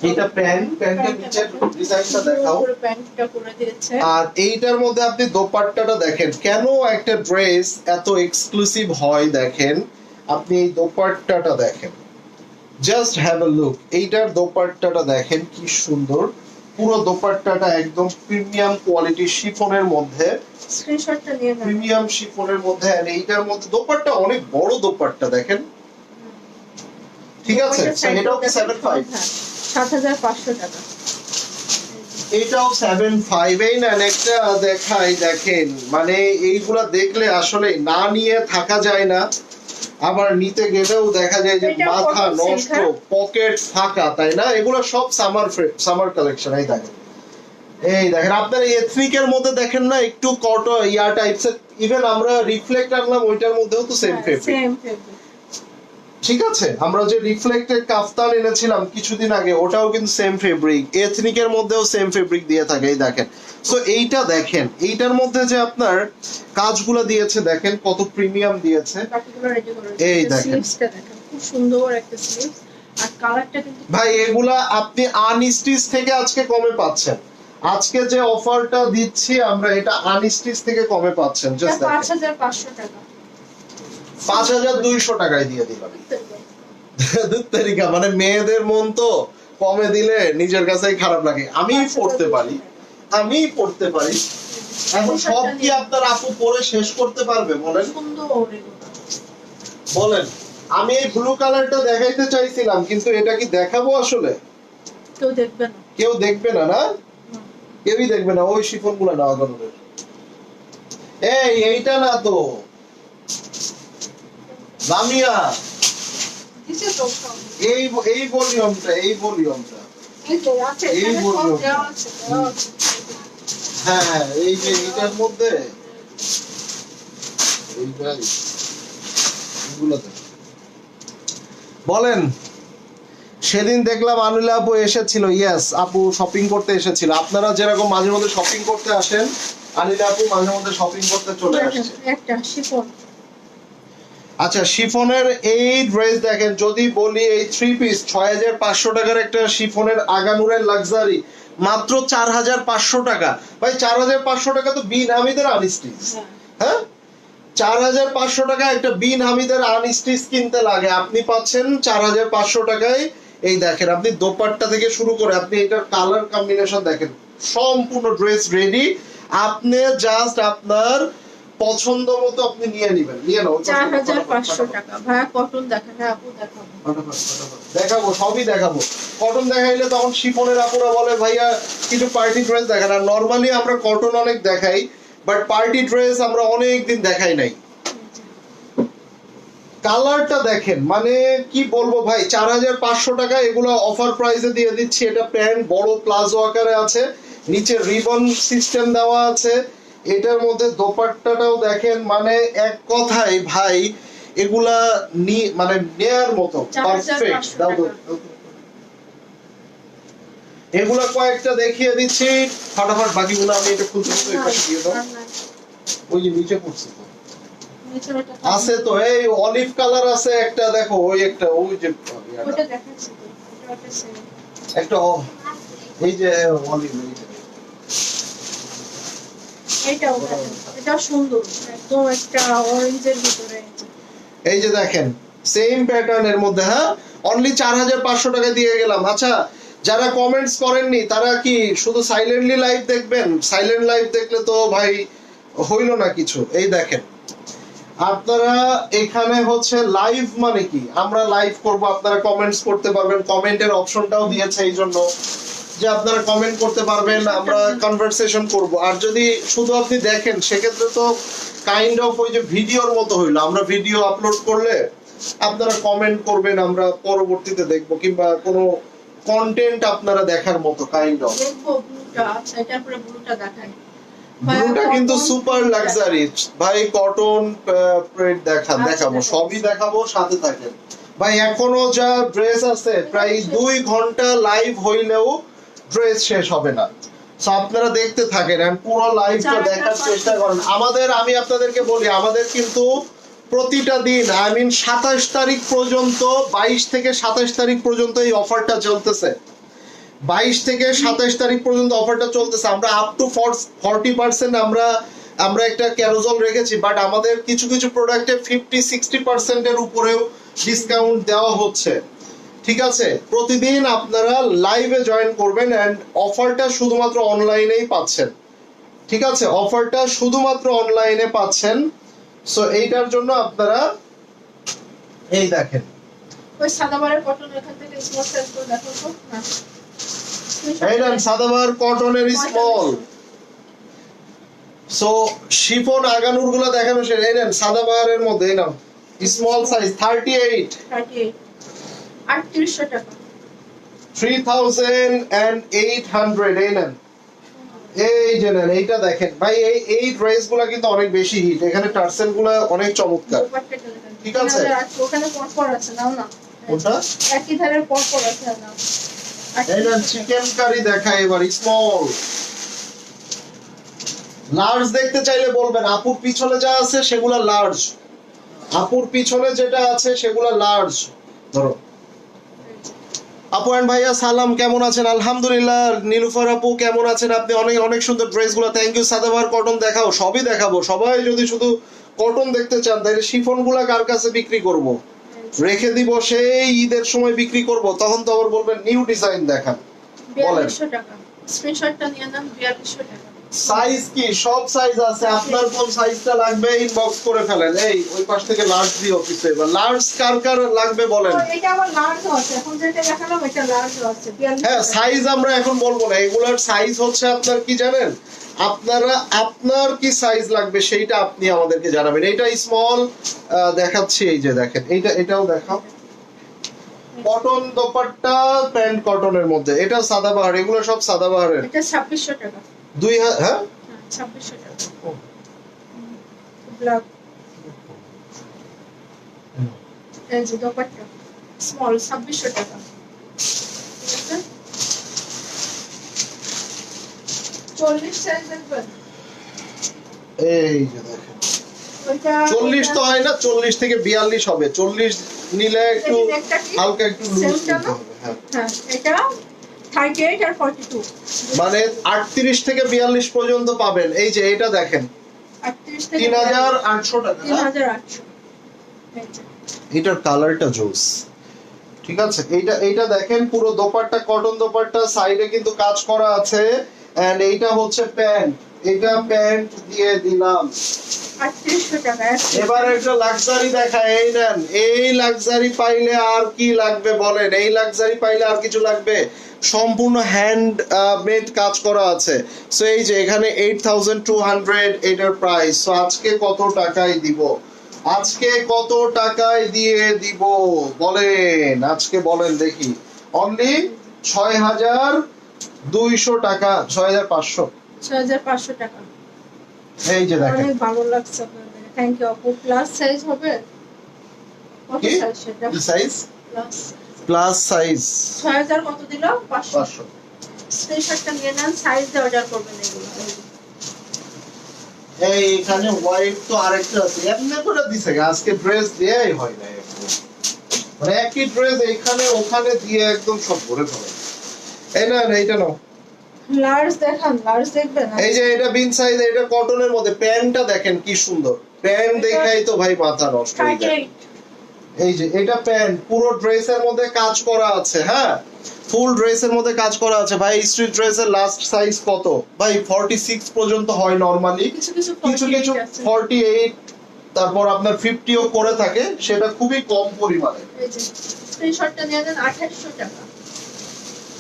এটা প্যান্টের নিচের ডিজাইনটা দেখাও। পুরো প্যান্টটা করে দিয়েছে। আর এইটার মধ্যে আপনি দোপাট্টাটা দেখেন, কেন একটা ড্রেস এত এক্সক্লুসিভ হয় দেখেন। আপনি এই দোপাট্টাটা দেখেন, জাস্ট হ্যাভ আ লুক। এইটার দোপাট্টাটা দেখেন কি সুন্দর, পুরো দোপাট্টাটা একদম প্রিমিয়াম কোয়ালিটি শিফনের মধ্যে, স্ক্রিনশটটা নিয়ে নাও। প্রিমিয়াম শিফনের মধ্যে। আর এইটার মধ্যে দোপাট্টা অনেক বড় দোপাট্টা দেখেন, ঠিক আছে। এটাও 7,500। 7,500 টাকা। এটাও 7,500। এই না একটা দেখাই, দেখেন মানে এইগুলা দেখলে আসলে না নিয়ে থাকা যায় না, আবার নিতে গেলেও দেখা যায় যে এটা মাথা cotton silk, নষ্ট, হ্যাঁ? পকেট ফাঁকা, তাই না? এগুলো সব সামার কালেকশন। এই দেখেন, এই দেখেন আপনার এথনিকের মধ্যে দেখেন না একটু কটন ইয়া টাইপস এর, ইভেন আমরা রিফ্লেক্ট আনলাম ওইটার মধ্যেও তো সেম ফেব্রিক, সেম ফেব্রিক। ঠিক আছে। আমরা যে রিফ্লেক্টেড কাফতান এনেছিলাম কিছুদিন আগে ওটাও কিন্তু সেম ফেব্রিক, এথনিকের মধ্যেও সেম ফেব্রিক দিয়ে থাকে। এই দেখেন, সো এইটা দেখেন, এইটার মধ্যে যে আপনার কাজগুলো দিয়েছে দেখেন কত প্রিমিয়াম দিয়েছে। বাকিগুলো রেডি করে এই দিয়েছে। দেখেন। স্লিভসটা দেখেন খুব সুন্দর একটা স্লিভস। আর কালারটা কিন্তু ভাই এগুলা আপনি আনস্টিচ থেকে আজকে কমে পাচ্ছেন। আজকে যে অফারটা দিচ্ছি আমরা এটা আনস্টিচ থেকে কমে পাচ্ছেন। জাস্ট দেখেন 5,500 টাকা। 5,200 টাকায় দিয়ে দিলাম। দুধ তালিকা মানে মেয়েদের মন তো কমে দিলে নিজের কাছেই খারাপ লাগে। আমি পড়তে পারি, আমি পড়তে পারি। এখন সব কি আপনার আপু পড়ে শেষ করতে পারবে বলেন? সুন্দর এগুলো। বলেন, আমি এই ব্লু কালারটা দেখাইতে চাইছিলাম, কিন্তু এটা কি দেখাবো আসলে? কেউ দেখবে না। কেউ দেখবে না, না কেউই দেখবে না। ওই শিফন গুলা নেওয়া গেল। এইটা না তো লামিয়া, দিছে তো সব। এই ভলিউমটা, এই ভলিউমটা, এই যে আছে, এই এখানে সব বললো। দেওয়া আছে, দেওয়া আছে। হ্যাঁ এই যে এইটার মধ্যে এইটাই এগুলোতে। বলেন, সেদিন দেখলাম আনুলা আপু এসেছিল। ইয়েস, আপু শপিং করতে এসেছিল। আপনারা যেরকম মাঝে মধ্যে শপিং করতে আসেন, আনিলা আপু মাঝে মধ্যে শপিং করতে চলে আসছে। একটা শিফন। আচ্ছা, শিফনের এই ড্রেস দেখেন, যদি বলি এই 3 পিস 6500 টাকার একটা শিফনের আগানুরের লাক্সারি মাত্র 4500 টাকা। ভাই 4500 টাকা তো বিন হামিদের আনস্টিচ। হ্যাঁ, 4500 টাকা একটা বিন হামিদের আনস্টিচ কিনতে লাগে, আপনি পাচ্ছেন 4500 টাকায়। এই দেখেন, আপনি দোপাট্টা থেকে শুরু করে আপনি এটার কালার কম্বিনেশন দেখেন, সম্পূর্ণ ড্রেস রেডি। আপনি জাস্ট আপনার পছন্দ মতো আপনি নিয়ে নেবেন। নিয়ে নাও। 4500 টাকা। ভাইয়া কটন দেখেন, হ্যাঁ আপু দেখাবো। দেখাবো, সবই দেখাবো। কটন দেখাইলে তখন শিফনের আপুরা বলে ভাইয়া কিছু পার্টি ড্রেস দেখান। আর নরমালি আমরা কটন অনেক দেখাই, বাট পার্টি ড্রেস আমরা অনেক দিন দেখাই নাই। কালারটা দেখেন, মানে কি বলবো ভাই, 4500 টাকা এগুলো অফার প্রাইসে দিয়ে দিচ্ছি। এটা প্যান্ট বড় প্লাজো আকারে আছে, নিচে রিবন সিস্টেম দেওয়া আছে। এটার মধ্যে দোপাট্টাটাও দেখেন, মানে এক কথায় ভাই এগুলা মানে নেয়ার মতো পারফেক্ট। দাও দাও, এগুলা কয়েকটা দেখিয়ে দিচ্ছি ফটাফট, বাকিগুলো আমি এটা খুলতে খুলতে এই পাশে দিয়ে দাও। ওই যে নিচে পড়ছে তো আছে তো, এই অলিভ কালার আছে একটা, দেখো ওই একটা, ওই যে ওটা দেখাচ্ছি তো, ওটা সেম। একটা এই যে অলিভ, এটাও দেখেন, এটা সুন্দর, একদম একটা অরেঞ্জের ভিতরে। এই যে দেখেন সেম প্যাটার্নের মধ্যে। হ্যাঁ, অনলি 4500 টাকা দিয়ে গেলাম। আচ্ছা, যারা কমেন্টস করেননি তারা কি শুধু সাইলেন্টলি লাইভ দেখবেন? সাইলেন্ট লাইভ দেখলে তো ভাই হইল না কিছু। এই দেখেন, আপনারা এখানে হচ্ছে লাইভ মানে কি, আমরা লাইভ করব, আপনারা কমেন্টস করতে পারবেন। কমেন্টের অপশনটাও দিয়েছে এই জন্য যে আপনারা কমেন্ট করতে পারবেন, আমরা কনভারসেশন করব। আর যদি শুধু আপনি দেখেন সেক্ষেত্রে তো কাইন্ড অফ ওই যে ভিডিওর মতো হইলো। আমরা ভিডিও আপলোড করলে আপনারা কমেন্ট করবেন, আমরা পরবর্তীতে দেখব, কিংবা কোনো কন্টেন্ট আপনারা দেখার মতো কাইন্ড অফ। দেখবো ব্লুটা, আচ্ছা এটার পরে ব্লুটা দেখাই। ব্লুটা কিন্তু সুপার লাক্সারি ভাই, কটন প্রিন্ট দেখাবো, সবই দেখাবো, সাথে থাকেন ভাই। এখনো যা ড্রেস আছে প্রায় 2 ঘন্টা লাইভ হইলেও ড্রেস শেষ হবে না। সো আপনারা দেখতে থাকেন এন্ড পুরো লাইভটা দেখার চেষ্টা করেন। আমি আপনাদেরকে বলি, আমাদের কিন্তু প্রতিটা দিন, আই মিন 27 তারিখ পর্যন্ত, 22 থেকে 27 তারিখ পর্যন্ত এই অফারটা চলতেছে। 22 থেকে 27 তারিখ পর্যন্ত অফারটা চলতেছে। আমরা আপ টু 40% আমরা একটা ক্যারোজল রেখেছি, বাট আমাদের কিছু কিছু প্রোডাক্টে 50-60% এর উপরেও ডিসকাউন্ট দেওয়া হচ্ছে। ঠিক আছে, প্রতিদিন আপনারা লাইভে জয়েন করবেন এন্ড অফারটা শুধুমাত্র অনলাইনেই পাচ্ছেন। ঠিক আছে, অফারটা শুধুমাত্র অনলাইনে পাচ্ছেন। সো এইটার জন্য আপনারা এই দেখেন, ওই সাদাবারের কটন এখান থেকে স্মল সাইজ করে দেখো তো। না, এই নেন সাদাবার কটনের স্মল। সো শিফন আগানুর গুলো দেখানো শেষ। এই নেন সাদাবারের মধ্যে, এই নাও স্মল সাইজ 38 3800 টাকা। 3800। এই নেন, এই যে নেন, এইটা দেখেন ভাই, এই ড্রেস গুলা কিন্তু অনেক বেশি হিট। এখানে টার্সেল গুলা অনেক চমৎকার। ঠিক আছে, ওখানে পরপর আছে, নাও না কোনটা একই ধারের পরপর আছে, নাও। এই নেন চিকেন কারি দেখাই এবার, স্মল লার্জ দেখতে চাইলে বলবেন। আপুর পিছনে যা আছে সেগুলা লার্জ, আপুর পিছনে যেটা আছে সেগুলা লার্জ। ধরো আপু এন্ড ভাইয়া সালাম, কেমন আছেন? আলহামদুলিল্লাহ। নীলুফার আপু কেমন আছেন আপনি? অনেক অনেক সুন্দর ড্রেসগুলো, থ্যাংক ইউ। সাদাবার কটন দেখাও, সবই দেখাবো। সবাই যদি শুধু কটন দেখতে চান তাহলে শিফন গুলা কার কাছে বিক্রি করব? রেখে দিব, সেই ঈদের সময় বিক্রি করব, তখন তো আবার বলবেন নিউ ডিজাইন দেখান। বলেন 4200 টাকা, স্ক্রিনশটটা নিয়ে নেন। 4200 টাকা। সাইজ কি সব সাইজ আছে, আপনার কোন সাইজটা লাগবে ইনবক্স করে ফেলেন। এই ওই পাশ থেকে লার্জ দিয়ে অফিসে, এবার লার্জ কার কার লাগবে বলেন। তো এটা আবার লার্জ আছে, এখন যেটা দেখালাম এটা লার্জ আছে। 4200 হ্যাঁ, টাকা। সাইজ আমরা এখন বলবো না, এগুলার সাইজ হচ্ছে আপনার কি জানেন, আপনার কি সাইজ লাগবে সেইটা আপনি আমাদেরকে জানাবেন। এটা স্মল দেখাচ্ছি, এই যে দেখেন, এটাও দেখাও। কটন দোপাট্টা, প্যান্ট কটনের মধ্যে, এটা সাদাবাহার, এগুলো সব সাদাবাহারের। এটা 2600 টাকা। হ্যাঁ হ্যাঁ 2600 টাকা। ব্ল্যাক এই যে দোপাট্টা স্মল 2600 টাকা। ঠিক আছে, 40 সাইজ দেখবেন। এই যে দেখেন, ওইটা 40 তো হয় না, 40 থেকে 42 হবে। 40 নিলে একটু হালকা একটু লুজ সেমটা না? হবে। হ্যাঁ, হ্যাঁ এটা 38 আর 42, মানে 38 থেকে 42 পর্যন্ত পাবেন। এই যে এটা দেখেন, 38 থেকে 3800 টাকা। 3800। এই যে এটার কালারটা জোস। ঠিক আছে, এইটা দেখেন, পুরো দোপাট্টা কটন দোপাট্টা, সাইডে কিন্তু কাজ করা আছে। এন্ড এইটা হচ্ছে প্যান্ট, এটা প্যান্ট দিয়ে দিলাম। 3800 টাকা। এবার একটা লাক্সারি দেখায়, এই নেন। এই লাক্সারি পাইলে আর কি লাগবে বলেন, এই লাক্সারি পাইলে আর কিছু লাগবে? সম্পূর্ণ হ্যান্ড মেড কাজ করা আছে। সো এই যে এখানে 8200 এটার প্রাইস। সো আজকে কত টাকায় দিব, আজকে কত টাকায় দিয়ে দিব বলেন, আজকে বলেন দেখি। অনলি 6200 টাকা, 6500। 6500 টাকা। এই যে দেখেন, অনেক ভালো লাগছে আপনাদের, থ্যাংক ইউ আপু। প্লাস সাইজ হবে? কত কি সাইজ সেটা? কি সাইজ? প্লাস প্লাস সাইজ 6000 কত দিল? 500। 500। স্ক্রিনশটটা নিয়ে নেন, সাইজ দিয়ে অর্ডার করবেন এগুলো। এই এখানে হোয়াইট তো আরেকটা আছে, এমনি করে দিছে আজকে ড্রেস দেয়াই হয় না, মানে একই ড্রেস এখানে ওখানে দিয়ে একদম সব ভরে ফেলে। এই না এইটা নাও, লার্জ দেখান, লার্জ দেখবেন। এই যে এটা বিন সাইজ, এটা কটনের মধ্যে, প্যান্টটা দেখেন কি সুন্দর, প্যান্ট দেখাই তো ভাই মাথা নষ্ট হয়ে যায়। 38। এই যে এটা প্যান্ট, পুরো ড্রেসের মধ্যে কাজ করা আছে। হ্যাঁ, ফুল ড্রেসের মধ্যে কাজ করা আছে ভাই। স্ট্রিট ড্রেসের লাস্ট সাইজ কত ভাই? 46 পর্যন্ত হয় নরমালি, কিছু কিছু কিছু 48 আছে। 48, তারপর আপনার 50ও করে থাকে, সেটা খুবই কম পরিমাণে। এই যে স্ক্রিনশটটা নিয়ে নেন। 2800 টাকা।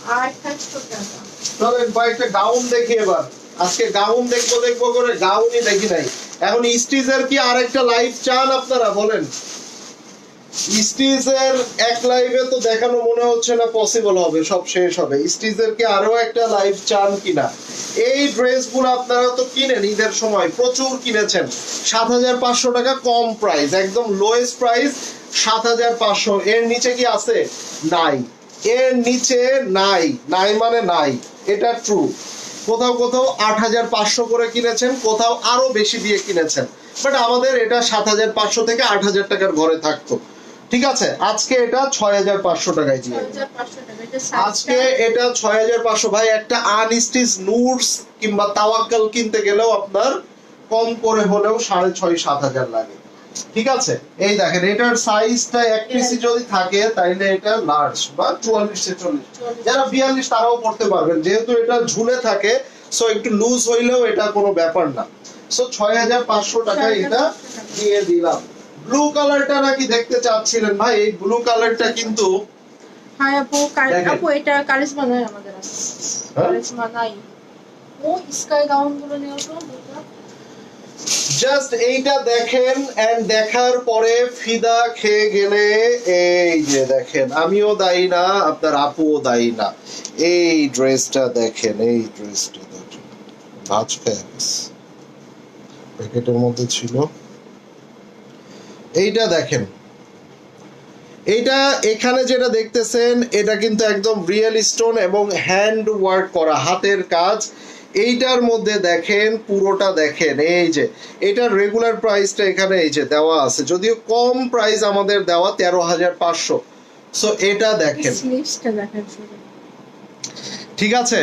2800 টাকা। চলেন ভাই একটা গাউন দেখি এবার। আজকে গাউন দেখবো করে গাউনই দেখি নাই। এখন স্টিচের কি আরেকটা লাইভ চান আপনারা বলেন? স্টিচের এক লাইভে তো দেখানো মনে হচ্ছে না পসিবল হবে, সব শেষ হবে। স্টিচের কি আরো একটা লাইভ চান কিনা? এই ড্রেসগুলো আপনারা তো কিনেন ঈদের সময়, প্রচুর কিনেছেন। 7500 টাকা কম প্রাইস, একদম লোয়েস্ট প্রাইস 7500। এর নিচে কি আছে? নাই, এর নিচে নাই। নাই মানে নাই, এটা ট্রু। কোথাও কোথাও 8500 করে কিনেছেন, কোথাও আরো বেশি দিয়ে কিনেছেন, বাট আমাদের এটা 7500 থেকে 8000 টাকার ঘরে থাকতো। ঠিক আছে, আজকে এটা 6500 টাকায় দিয়ে 6500 টাকা। এটা আজকে সাইজটা এটা 6500। ভাই একটা আনস্টিচ নুডস কিংবা তাওয়াক্কাল কিনতে গেলেও আপনার কম করে হলেও 6500-7000 লাগে। ঠিক আছে, এই দেখেন এটার সাইজটা 1 পিসি যদি থাকে তাইলে এটা লার্জ বা 44-46। যারা 42 তারাও পড়তে পারবেন, যেহেতু এটা ঝুলে থাকে, সো একটু লুজ হইলেও এটা কোনো ব্যাপার না। সো 6500 টাকায় এটা দিয়ে দিলাম। ব্লু কালারটা নাকি দেখতে চাচ্ছিলেন ভাই, এই ব্লু কালারটা কিন্তু হ্যাঁ আপু, দেখেন। আপু এটা কারিশমা নয় আমাদের আছে। হ্যাঁ? কারিশমা নাই। ও স্কাই গাউন গুলো নিয়ে তো দুটো। জাস্ট এইটা দেখেন, এন্ড দেখার পরে ফিদা খেয়ে গেলে, এই যে দেখেন, আমিও দায়ী না, আপনার আপুও দায়ী না। এই ড্রেসটা দেখেন, এই ড্রেসটা দেখেন, ভাঁজ খেয়ে গেছে, প্যাকেটের মধ্যে ছিল। এইটা দেখেন, এইটা এখানে যেটা দেখতেছেন এটা কিন্তু একদম রিয়েল স্টোন এবং হ্যান্ড ওয়ার্ক করা, হাতের কাজ। এইটার মধ্যে দেখেন, পুরোটা দেখেন, এই যে এটার রেগুলার প্রাইসটা এখানে এই যে দেওয়া আছে, যদিও কম প্রাইস আমাদের দেওয়া 13500। সো এটা দেখেন, স্লিভসটা দেখেন শুধু। ঠিক আছে,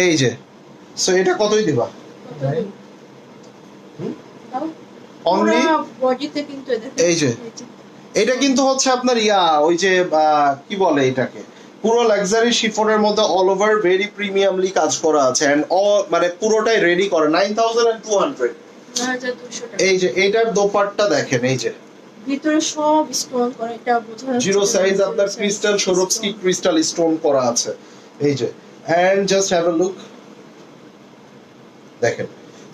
এই যে। সো এটা কতই দিবা? দাও। অনলি পুরো বডিতে কিন্তু দেখেন এই যে এটা কিন্তু হচ্ছে আপনার ওই যে কি বলে এটাকে, পুরো লাক্সারি শিফনের মধ্যে অল ওভার ভেরি প্রিমিয়ামলি কাজ করা আছে এন্ড মানে পুরোটাই রেডি করা 9200। 9200 টাকা। এই যে এটার দোপাট্টা দেখেন, এই যে ভিতরে সব স্টোন করা, এটা বোঝা যাচ্ছে। জিরো সাইজ আপনার ক্রিস্টাল সরোস্কি ক্রিস্টাল স্টোন করা আছে, এই যে and just have a look দেখেন।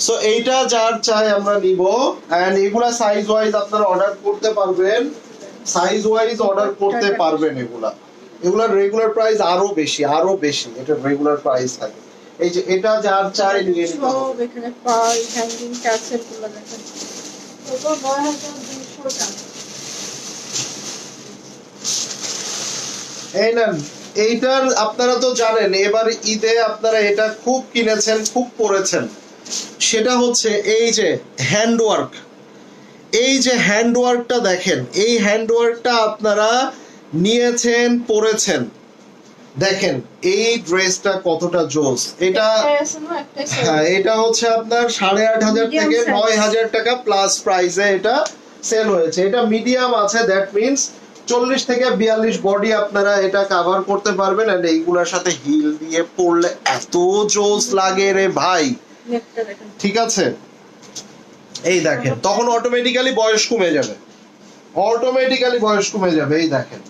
সো এইটা যার চাই আমরা নিব এন্ড এগুলা সাইজ ওয়াইজ আপনারা অর্ডার করতে পারবেন, সাইজ ওয়াইজ অর্ডার করতে পারবেন। এগুলার রেগুলার প্রাইস আরো বেশি, এটা রেগুলার প্রাইস থাকে। এই যে এটা যার চাই নিয়ে নিতে হবে। সব এখানে পাল হ্যাঙ্গিং টাসেল গুলো দেখেন, ওটা 9200 টাকা। এই নেন, এইটার আপনারা তো জানেন এবার ঈদে আপনারা এটা খুব কিনেছেন, খুব পরেছেন, সেটা হচ্ছে এই যে হ্যান্ডওয়ার্ক। এই যে হ্যান্ডওয়ার্কটা দেখেন, এই হ্যান্ডওয়ার্কটা আপনারা নিয়েছেন, পরেছেন, দেখেন এই ড্রেসটা কতটা জোস। এটা হ্যাঁ, এটা হচ্ছে আপনার 8500 থেকে 9000 টাকা প্লাস প্রাইসে এটা সেল হয়েছে। এটা মিডিয়াম আছে, দ্যাট মিন্স 40 থেকে 42 বডি আপনারা এটা কভার করতে পারবেন এন্ড এইগুলোর সাথে হিল দিয়ে পরলে এত জোস লাগে রে ভাই, ঠিক আছে? এই দেখেন, তখন অটোমেটিক্যালি বয়স কমে যাবে, এই দেখেন।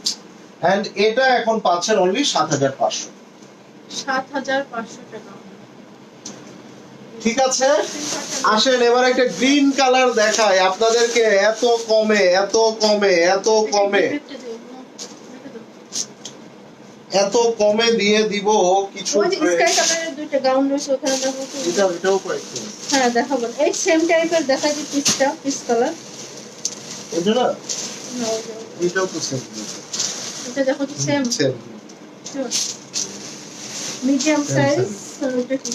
এন্ড এটা এখন পাচ্ছেন অনলি 7500। 7500 টাকা। ঠিক আছে, আসেন এবার একটা গ্রিন কালার দেখায় আপনাদেরকে, এত কমে দিয়ে দিব কিছু। ওই যে স্কাই কালারের দুইটা গাউন রয়েছে, ওখানে দেখো তো। এটাও কয়েকটা। হ্যাঁ দেখাবো, এই সেম টাইপের দেখাই যে পিস কালার। এটা না, না, এটাও তো সেম। এটা দেখো তো সেম মিডিয়াম সাইজ। এটা কি?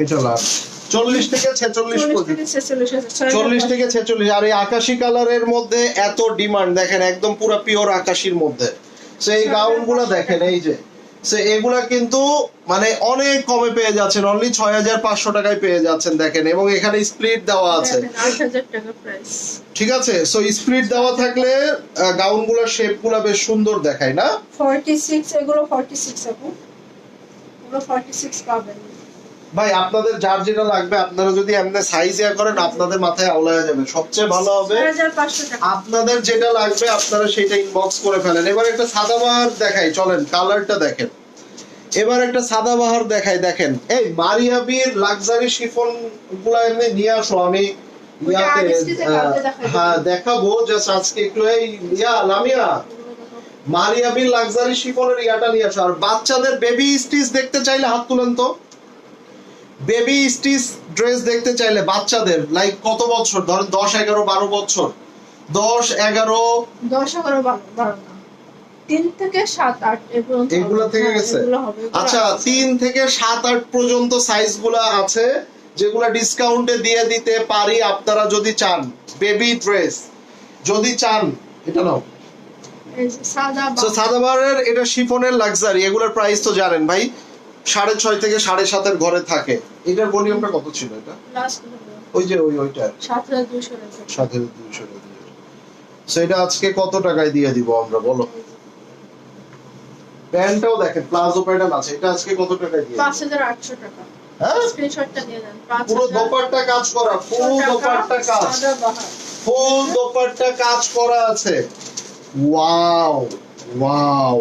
এটা লাভ 40 থেকে 46 পর্যন্ত। 40 থেকে 46। আর এই আকাশি কালারের মধ্যে এত ডিমান্ড দেখেন, একদম পুরো পিওর আকাশির মধ্যে। সো এই গাউনগুলো দেখেন, এই যে সো এগুলা কিন্তু মানে অনেক কমে পেয়ে যাচ্ছেন, অনলি 6500 টাকায় পেয়ে যাচ্ছেন দেখেন। এবং এখানে স্প্লিট দেওয়া আছে, 8000 টাকা প্রাইস। ঠিক আছে? সো স্প্লিট দেওয়া থাকলে গাউনগুলোর শেপগুলো বেশ সুন্দর দেখায় না? 46, এগুলো 46 আপু, এগুলো 46 পাবেন ভাই। আপনাদের যার যেটা লাগবে আপনারা যদি এমনি সাইজ করেন, আপনাদের মাথায় আওলায় যাবে। সবচেয়ে ভালো হবে 6500 টাকা। আপনাদের যেটা লাগবে আপনারা সেটা ইনবক্স করে ফেলেন। এবার একটা সাদাবাহার দেখাই, চলেন কালারটা দেখেন। এবার একটা সাদাবাহার দেখাই, দেখেন এই মারিয়াবির লাক্সারি শিফন গুলা এমনি নিয়ে আসো, আমি হ্যাঁ দেখাবো। জাস্ট আজকে একটু এই লামিয়া মারিয়াবির লাক্সারি শিফনের ইয়াটা নিয়ে আসো। আর বাচ্চাদের বেবি স্টিচ দেখতে চাইলে হাত তুলেন তো। বেবি স্টিচ ড্রেস দেখতে চাইলে বাচ্চাদের লাইক কত বছর, ধরেন 10, 11, 12 বছর, 10, 11, 10, 11, 12 না, 3 থেকে 7, 8 এগুলো থেকে গেছে। আচ্ছা, 3 থেকে 7, 8 পর্যন্ত সাইজগুলো আছে, যেগুলো ডিসকাউন্টে দিয়ে দিতে পারি আপনারা যদি চান। বেবি ড্রেস যদি চান, এটা নাও। সাদাবাহারের এটা শিফনের লাক্সারি, এগুলোর প্রাইস তো জানেন ভাই, 6.5 থেকে 7.5 ঘরে থাকে। এটার ভলিউমটা কত ছিল? এটা ওই যে ওইটা 7200 টাকা। সো এটা আজকে কত টাকায় দিয়ে দিব আমরা, বলো? প্যান্টটাও দেখেন, প্লাজো প্যাটার্ন আছে, এটা আজকে কত টাকায় দিয়ে? 5800 টাকা। হ্যাঁ, স্ক্রিনশটটা নিয়ে নেন। পুরো দোপাট্টা কাজ করা, ফুল দোপাট্টা কাজ, ফুল দোপাট্টা কাজ করা আছে। Wow wow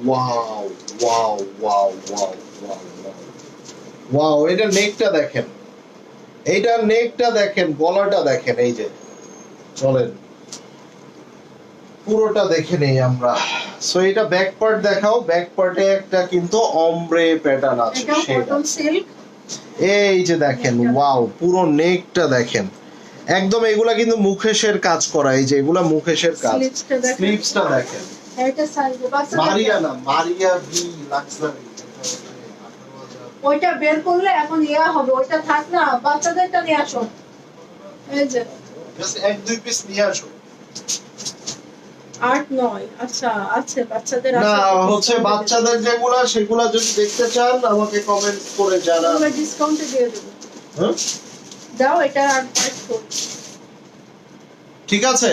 wow wow wow wow wow. এটা নেকটা দেখেন, এইটা নেকটা দেখেন, গলাটা দেখেন। এই যে চলেন পুরোটা দেখে নেই আমরা। সো এটা ব্যাক পার্ট দেখাও। ব্যাক পার্টে একটা কিন্তু অমব্রে প্যাটার্ন আছে, এই যে দেখেন। ওয়াও, পুরো নেকটা দেখেন একদম। এগুলা কিন্তু মুখেশের কাজ করা, এই যে এগুলা মুখেশের কাজ। স্লিভসটা দেখেন, এটা size Mariana Maria B luxury. ওইটা বের করলে এখন ইয়া হবে, ওইটা থাক না, বাচ্চাদেরটা নিয়ে আসো। এই যে জাস্ট 1-2 পিস নিয়ে আসো। 8, 9 আচ্ছা আছে বাচ্চাদের আছে। না হচ্ছে বাচ্চাদের যেগুলা, সেগুলা যদি দেখতে চান আমাকে কমেন্ট করে জানান, আমরা ডিসকাউন্টে দিয়ে দেব। হ্যাঁ দাও এটা আর 5 ঠিক আছে।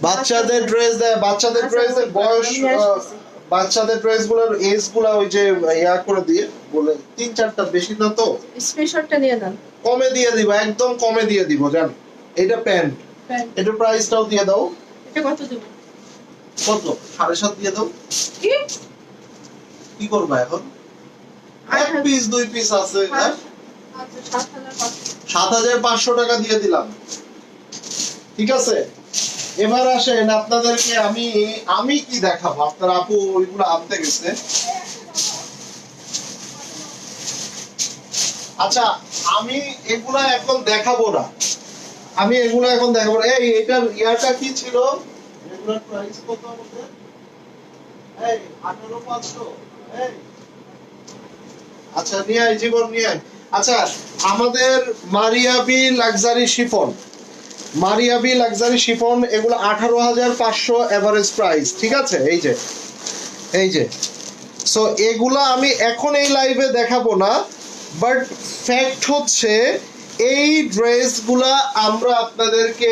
বাচ্চাদের ড্রেস দেয়, বাচ্চাদের আচ্ছা, ড্রেস ওই বয়স আমি আসতেছি। বাচ্চাদের ড্রেস গুলোর এজ গুলা ওই যে ইয়া করে দিয়ে বলে 3-4টা বেশি না তো, স্ক্রিনশটটা নিয়ে নেন। কমে দিয়ে দিব, একদম কমে দিয়ে দিব জান। এটা প্যান্ট, প্যান্ট এটা প্রাইসটাও দিয়ে দাও। এটা কত দেব? কত? 7.5 দিয়ে দাও। কি কি করবা এখন? এক পিস 2 পিস আছে, হ্যাঁ? আচ্ছা 7,500। 7,500 টাকা দিয়ে দিলাম, ঠিক আছে। এবার আসেন আপনাদেরকে আমি কি দেখাবো, আপনার আপু ওইগুলো আনতে গেছে। আচ্ছা আমি এগুলা এখন দেখাবো না, আমি এগুলো এখন দেখাবো না। এই এটার ইয়াটা কি ছিল, এগুলোর প্রাইস কত আমাদের? এই 18,500। এই আচ্ছা নিয়ে আয় জীবন, নিয়ে আয়। আচ্ছা আমাদের Maria B luxury chiffon, Maria B luxury chiffon এগুলো 18,500 এভারেজ প্রাইস, ঠিক আছে। এই যে সো এগুলা আমি এখন এই লাইভে দেখাবো না, বাট ফ্যাক্ট হচ্ছে এই ড্রেসগুলা আমরা আপনাদেরকে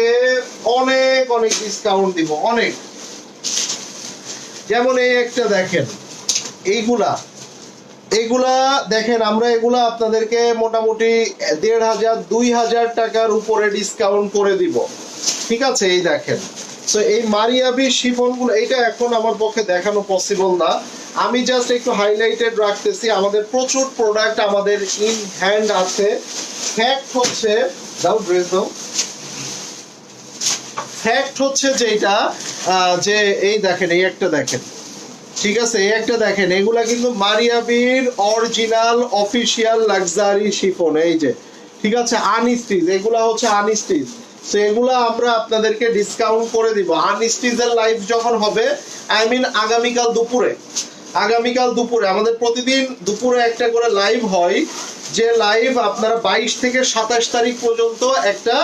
অনেক অনেক ডিসকাউন্ট দিব, অনেক। যেমন এই একটা দেখেন, এইগুলা দেখেন, আমরা এগুলা আপনাদেরকে মোটামুটি 1,500-2,000 টাকার উপরে ডিসকাউন্ট করে দিব, ঠিক আছে। এই দেখেন, সো এই মারিয়াবি শিফন গুলো, এটা এখন আমার পক্ষে দেখানো পসিবল না, আমি জাস্ট একটু হাইলাইটেড রাখতেছি। আমাদের প্রচুর প্রোডাক্ট আমাদের ইন হ্যান্ড আছে। ফ্যাক্ট হচ্ছে, দাও ড্রেস দাও, ফ্যাক্ট হচ্ছে যেটা যে এই দেখেন, এই একটা দেখেন, ঠিক আছে, এই একটা দেখেন, এগুলা কিন্তু মারিয়াবির অরিজিনাল অফিশিয়াল লাক্সারি শিফন, এই যে, ঠিক আছে, আনস্টিচ, এগুলা হচ্ছে আনস্টিচ। তো এগুলা আমরা আপনাদেরকে ডিসকাউন্ট করে দিব। আনস্টিচের লাইভ যখন হবে, আই মিন আগামীকাল দুপুরে আমাদের প্রতিদিন দুপুরে একটা করে লাইভ হয়, যে লাইভ আপনারা 22 থেকে 27 তারিখ পর্যন্ত একটা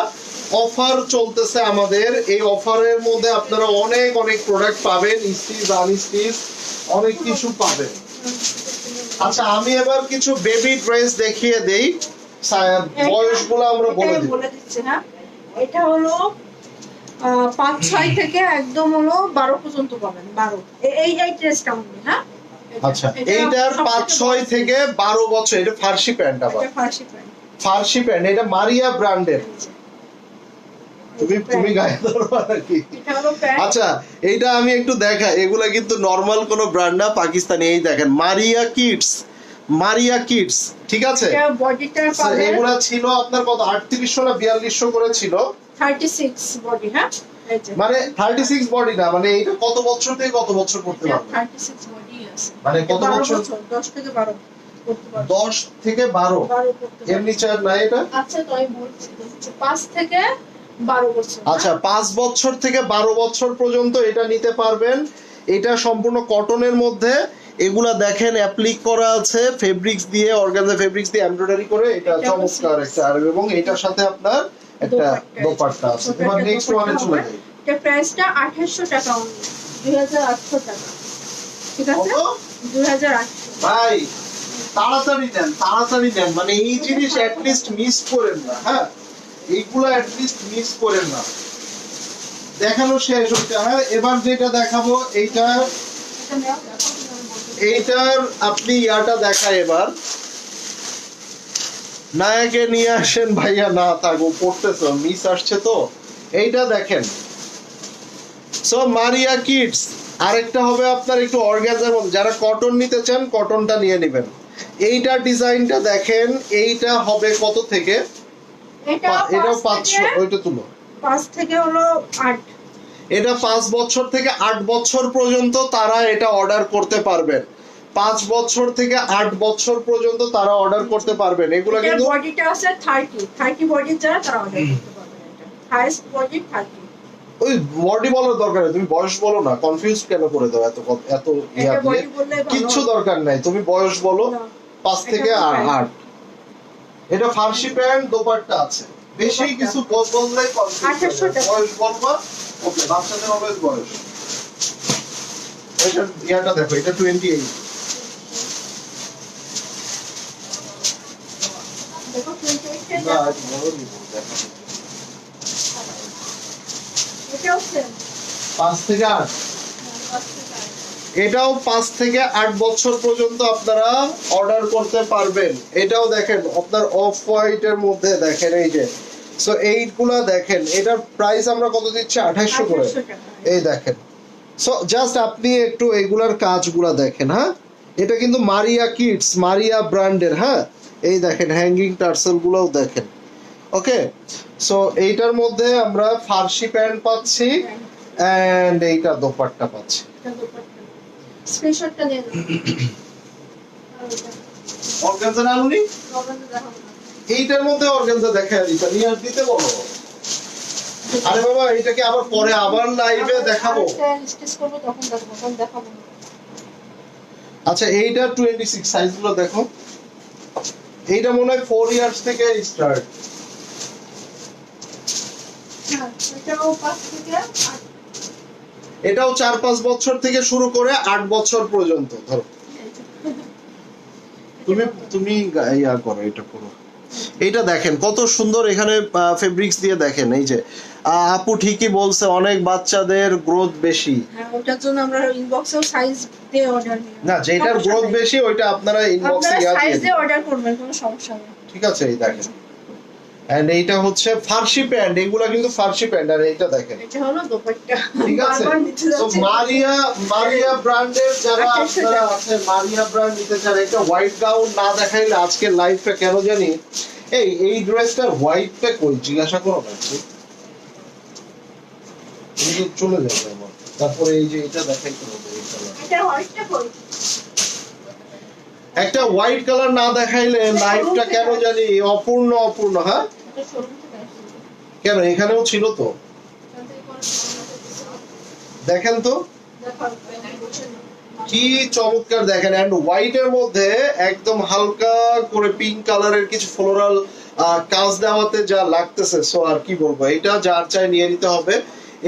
অফার চলতেছে আমাদের। এই অফারের মধ্যে আপনারা অনেক অনেক প্রোডাক্ট পাবেন, স্টিচ আনস্টিচ অনেক কিছু পাবেন। আচ্ছা আমি এবার কিছু বেবি ড্রেস দেখিয়ে দেই, বয়সগুলো আমরা বলে দিচ্ছি। হ্যাঁ এটা হলো 5-6 থেকে একদম হলো 12 পর্যন্ত পাবেন। 12 এই ড্রেসটা হবে। হ্যাঁ আচ্ছা এইটার 5-6 থেকে 12 বছর। এটা ফার্সি প্যান্ট, আবার ফার্সি প্যান্ট, এটা মারিয়া ব্র্যান্ডের। তুমি গায়ে ধরবা নাকি? আচ্ছা এইটা আমি একটু দেখাই, এগুলা কিন্তু নরমাল কোনো ব্র্যান্ড না, পাকিস্তানি। এই দেখেন মারিয়া কিডস, ঠিক আছে। এগুলা ছিল আপনার কত, 3800 না 4200 করে ছিল, 36 বডি। হ্যাঁ মানে 36 বডি না, মানে এটা কত বছর থেকে কত বছর করতে পারবে? 36 বডি আছে, মানে কত বছর? 10 থেকে 12 করতে পারবে। 10 থেকে 12 এমনি চার না এটা? আচ্ছা তো আমি বলছি 5 থেকে 12 বছর। আচ্ছা 5 বছর থেকে 12 বছর পর্যন্ত এটা নিতে পারবেন। এটা সম্পূর্ণ কটনের মধ্যে, এগুলা দেখেন অ্যাপ্লিক করা আছে ফেব্রিক্স দিয়ে, অর্গানজা ফেব্রিক্স দিয়ে এমব্রয়ডারি করে, এটা চমৎকার একটা। আর এবং এটার সাথে আপনার একটা দোপাট্টা আছে। এবার নেক্সট ওয়ানে চলে যাই। এটা প্রাইসটা 2800 টাকা অনলি, 2800 টাকা, ঠিক আছে। 2800 ভাই তাড়াতাড়ি নেন, মানে এই জিনিস এট লিস্ট মিস করেন না। হ্যাঁ এইগুলো এট লিস্ট মিস করেন না। দেখানো শেষ হচ্ছে। হ্যাঁ এবার যেটা দেখাবো এইটার আপনি ইয়াটা দেখায়, এবার নায়কে নিয়ে আসেন ভাইয়া, না থাকো পড়তেছ, মিস আসছে তো। এইটা দেখেন, সো মারিয়া কিডস। আরেকটা হবে আপনার একটু অর্গানজার মধ্যে, যারা কটন নিতে চান কটনটা নিয়ে নেবেন। এইটা ডিজাইনটা দেখেন, এইটা হবে কত থেকে? এটা 500, ওইটা তুলো। 5 থেকে হলো 8, এটা 5 বছর থেকে 8 বছর পর্যন্ত তারা এটা অর্ডার করতে পারবেন। 5 বছর থেকে 8 বছর পর্যন্ত তারা অর্ডার করতে পারবেন। এগুলো কিন্তু বডিটা আছে 30 বডি, যারা তারা অর্ডার করতে পারবেন। এটা হাইয়েস্ট বডি 30। ওই বডি বলার দরকার নেই, তুমি বয়স বলো না, কনফিউজ কেন করে দাও এত ইয়া দিয়ে? কিচ্ছু দরকার নাই, তুমি বয়স বলো, 5 থেকে 8। এটা ফার্সি প্যান্ট, দোপাট্টা আছে, বেশি কিছু বললেই কনফিউজ। বয়স বলবা, ওকে, বাচ্চাদের হবে বয়স। এটা ইয়াটা দেখো, এটা 28। দেখো 28 না বড় নিব, দেখো এটাও সেম। 5 থেকে 8, এটাও 5 থেকে 8 বছর পর্যন্ত আপনারা অর্ডার করতে পারবেন। এটাও দেখেন আপনার অফ হোয়াইট এর মধ্যে দেখেন এই যে, সো এইগুলা দেখেন, এটার প্রাইস আমরা কত দিচ্ছি 2800 করে। 2800 টাকা। এই দেখেন, সো জাস্ট আপনি একটু এইগুলার কাজগুলা দেখেন। হ্যাঁ, এটা কিন্তু মারিয়া কিডস, মারিয়া ব্র্যান্ডের। হ্যাঁ, এই দেখেন হ্যাঙ্গিং টার্সেল গুলোও দেখেন। ওকে, সো এইটার মধ্যে আমরা ফার্সি প্যান্ট পাচ্ছি এন্ড এইটা দোপাট্টা পাচ্ছি। স্ক্রিনশটটা নিয়ে নাও। অর্গানজা না আনুনি? প্রবলেম দেখাবো না। এইটার মধ্যে অর্গানজা দেখায় দিতে নিয়ে আর দিতে বলো। আরে বাবা, এটাকে আবার পরে আবার লাইভে দেখাবো। স্টিচ করব তখন দেখাবো, তখন দেখাবো না। আচ্ছা, এইটা 26 সাইজ গুলো দেখো। এইটা মনে হয় 4 ইয়ার্স থেকে স্টার্ট। হ্যাঁ, এটাও 5 থেকে 8। এটাও 4-5 বছর থেকে শুরু করে 8 বছর পর্যন্ত ধরো। তুমি ইয়া করো, এটা করো। এইটা দেখেন কত সুন্দর, এখানে ফেব্রিক্স দিয়ে দেখেন। এই যে আপু ঠিকই বলছে, অনেক বাচ্চাদের গ্রোথ বেশি। হ্যাঁ, ওটার জন্য আমরা ইনবক্সেও সাইজ দিয়ে অর্ডার নিই। না, যেটার গ্রোথ বেশি ওইটা আপনারা ইনবক্সে আপনারা ইয়া সাইজ দিয়ে দিয়ে অর্ডার করবেন, কোনো সমস্যা নেই। ঠিক আছে। এই দেখেন, এন্ড এইটা হচ্ছে ফার্সি প্যান্ট, এগুলা কিন্তু ফার্সি প্যান্ট। আর এইটা দেখেন, এটা হলো দোপাট্টা। ঠিক আছে। বারবার নিচে তো যাচ্ছে। মারিয়া ব্র্যান্ডের যারা 2800 আপনারা টাকা। আছে, মারিয়া ব্র্যান্ড নিতে চান, একটা হোয়াইট গাউন না দেখাইলে আজকে লাইভটা কেন জানি। এই ড্রেসটা হোয়াইটটা কই জিজ্ঞাসা করো না, তুমি চলে যাবে আমার। তারপরে এই যে এটা দেখাইতে হবে, এই কালার। এটা হোয়াইটটা কই? একটা হোয়াইট কালার না দেখাইলে লাইভটা কেন জানি অপূর্ণ অপূর্ণ। হ্যাঁ, এটা শোরুম থেকে আসছে। কেন এখানেও ছিল তো, তাতে করে দেখেন তো দেখাবো, বুঝছেন না? কি চমৎকার দেখেন। এন্ড হোয়াইট এর মধ্যে একদম হালকা করে পিঙ্ক কালারের কিছু ফ্লোরাল কাজ দেওয়াতে যা লাগতেছে, সো আর কি বলবো, এটা যার চাই নিয়ে নিতে হবে।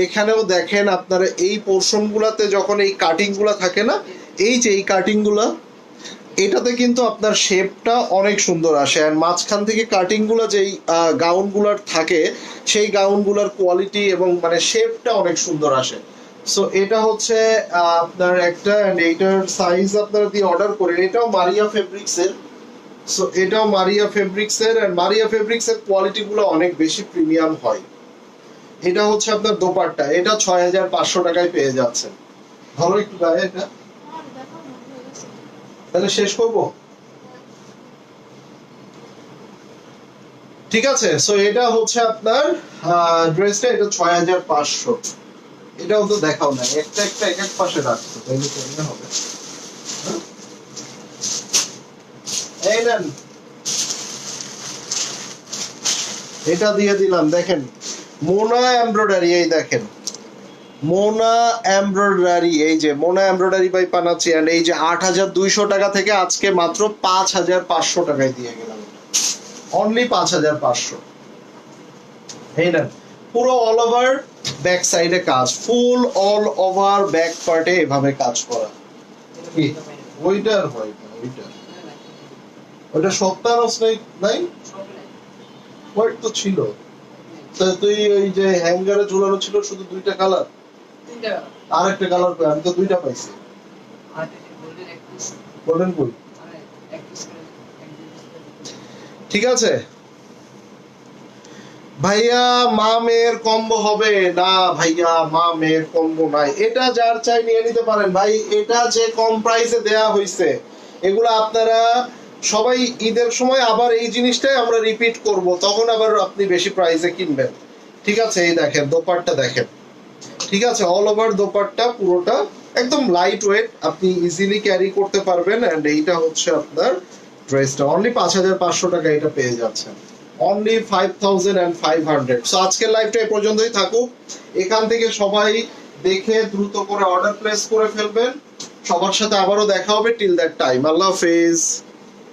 এখানেও দেখেন আপনারা এই পোরশন গুলাতে যখন এই কাটিং গুলা থাকে না, এই যে এই কাটিং গুলা, এটাতে কিন্তু আপনার শেপটা অনেক সুন্দর আসে। আর মাঝখান থেকে কাটিং গুলা যেই গাউন গুলার থাকে, সেই গাউন গুলার কোয়ালিটি এবং মানে শেপটা অনেক সুন্দর আসে। সো এটা হচ্ছে আপনার একটা, এইটার সাইজ আপনারা দিয়ে অর্ডার করেন। এটাও মারিয়া ফেব্রিক্স এর। সো এটাও মারিয়া ফেব্রিক্স এর, আর মারিয়া ফেব্রিক্স এর কোয়ালিটি গুলো অনেক বেশি প্রিমিয়াম হয়। এটা হচ্ছে আপনার দোপাট্টা, এটা 6500 টাকায় পেয়ে যাচ্ছেন। ধরো একটু গায়ে এটা, আর দেখাবো না, হয়ে গেছে। তাহলে শেষ করব। ঠিক আছে, সো এটা হচ্ছে আপনার ড্রেসটা, এটা 6500। এটাও তো দেখাও না, একটা একটা এক এক পাশে রাখছো, তাইলে কেমনে হবে। হ্যাঁ? এই নেন, এটা দিয়ে দিলাম। দেখেন মোনা এমব্রয়ডারি, এই দেখেন মোনা এমব্রয়ডারি, এই যে মোনা এমব্রয়ডারি বাই পানাচ্ছি। এন্ড এই যে 8200 টাকা থেকে আজকে মাত্র 5500 টাকায় দিয়ে গেলাম। অনলি 5500। এই নেন, পুরো অল ওভার ব্যাক সাইডে কাজ, ফুল অল ওভার ব্যাক পার্টে এভাবে কাজ করা। কি ওইটার হয় না, ওইটা সপ্তাহ নাই, হোয়াইট তো ছিল। তা তুই ওই যে হ্যাঙ্গারে ঝুলানো ছিল শুধু 2টা কালার, আর একটা কালার কই? আমি তো 2টা পাইছি। গোল্ডেন কই? ঠিক আছে ভাইয়া, মা মেয়ের কম্বো হবে না ভাইয়া, মা মেয়ের কম্বো নাই। এটা যার চাই নিয়ে নিতে পারেন ভাই। এটা যে কম প্রাইসে দেয়া হইছে, এগুলো আপনারা সবাই ঈদের সময় আবার এই জিনিসটাই আমরা রিপিট করব, তখন আবার আপনি বেশি প্রাইসে কিনবেন। ঠিক আছে, এই দেখেন দোপাট্টা দেখেন। ঠিক আছে, অল ওভার দোপাট্টা পুরোটা একদম লাইট ওয়েট, আপনি ইজিলি ক্যারি করতে পারবেন। এন্ড এইটা হচ্ছে আপনার ড্রেসটা, অনলি 5500 টাকা এটা পেয়ে যাচ্ছেন, অনলি 5500। সো আজকের লাইভটা এই পর্যন্তই থাকুক। এখান থেকে সবাই দেখে দ্রুত করে অর্ডার প্লেস করে ফেলবেন। সবার সাথে আবারও দেখা হবে। টিল দ্যাট টাইম, আল্লাহ হাফেজ।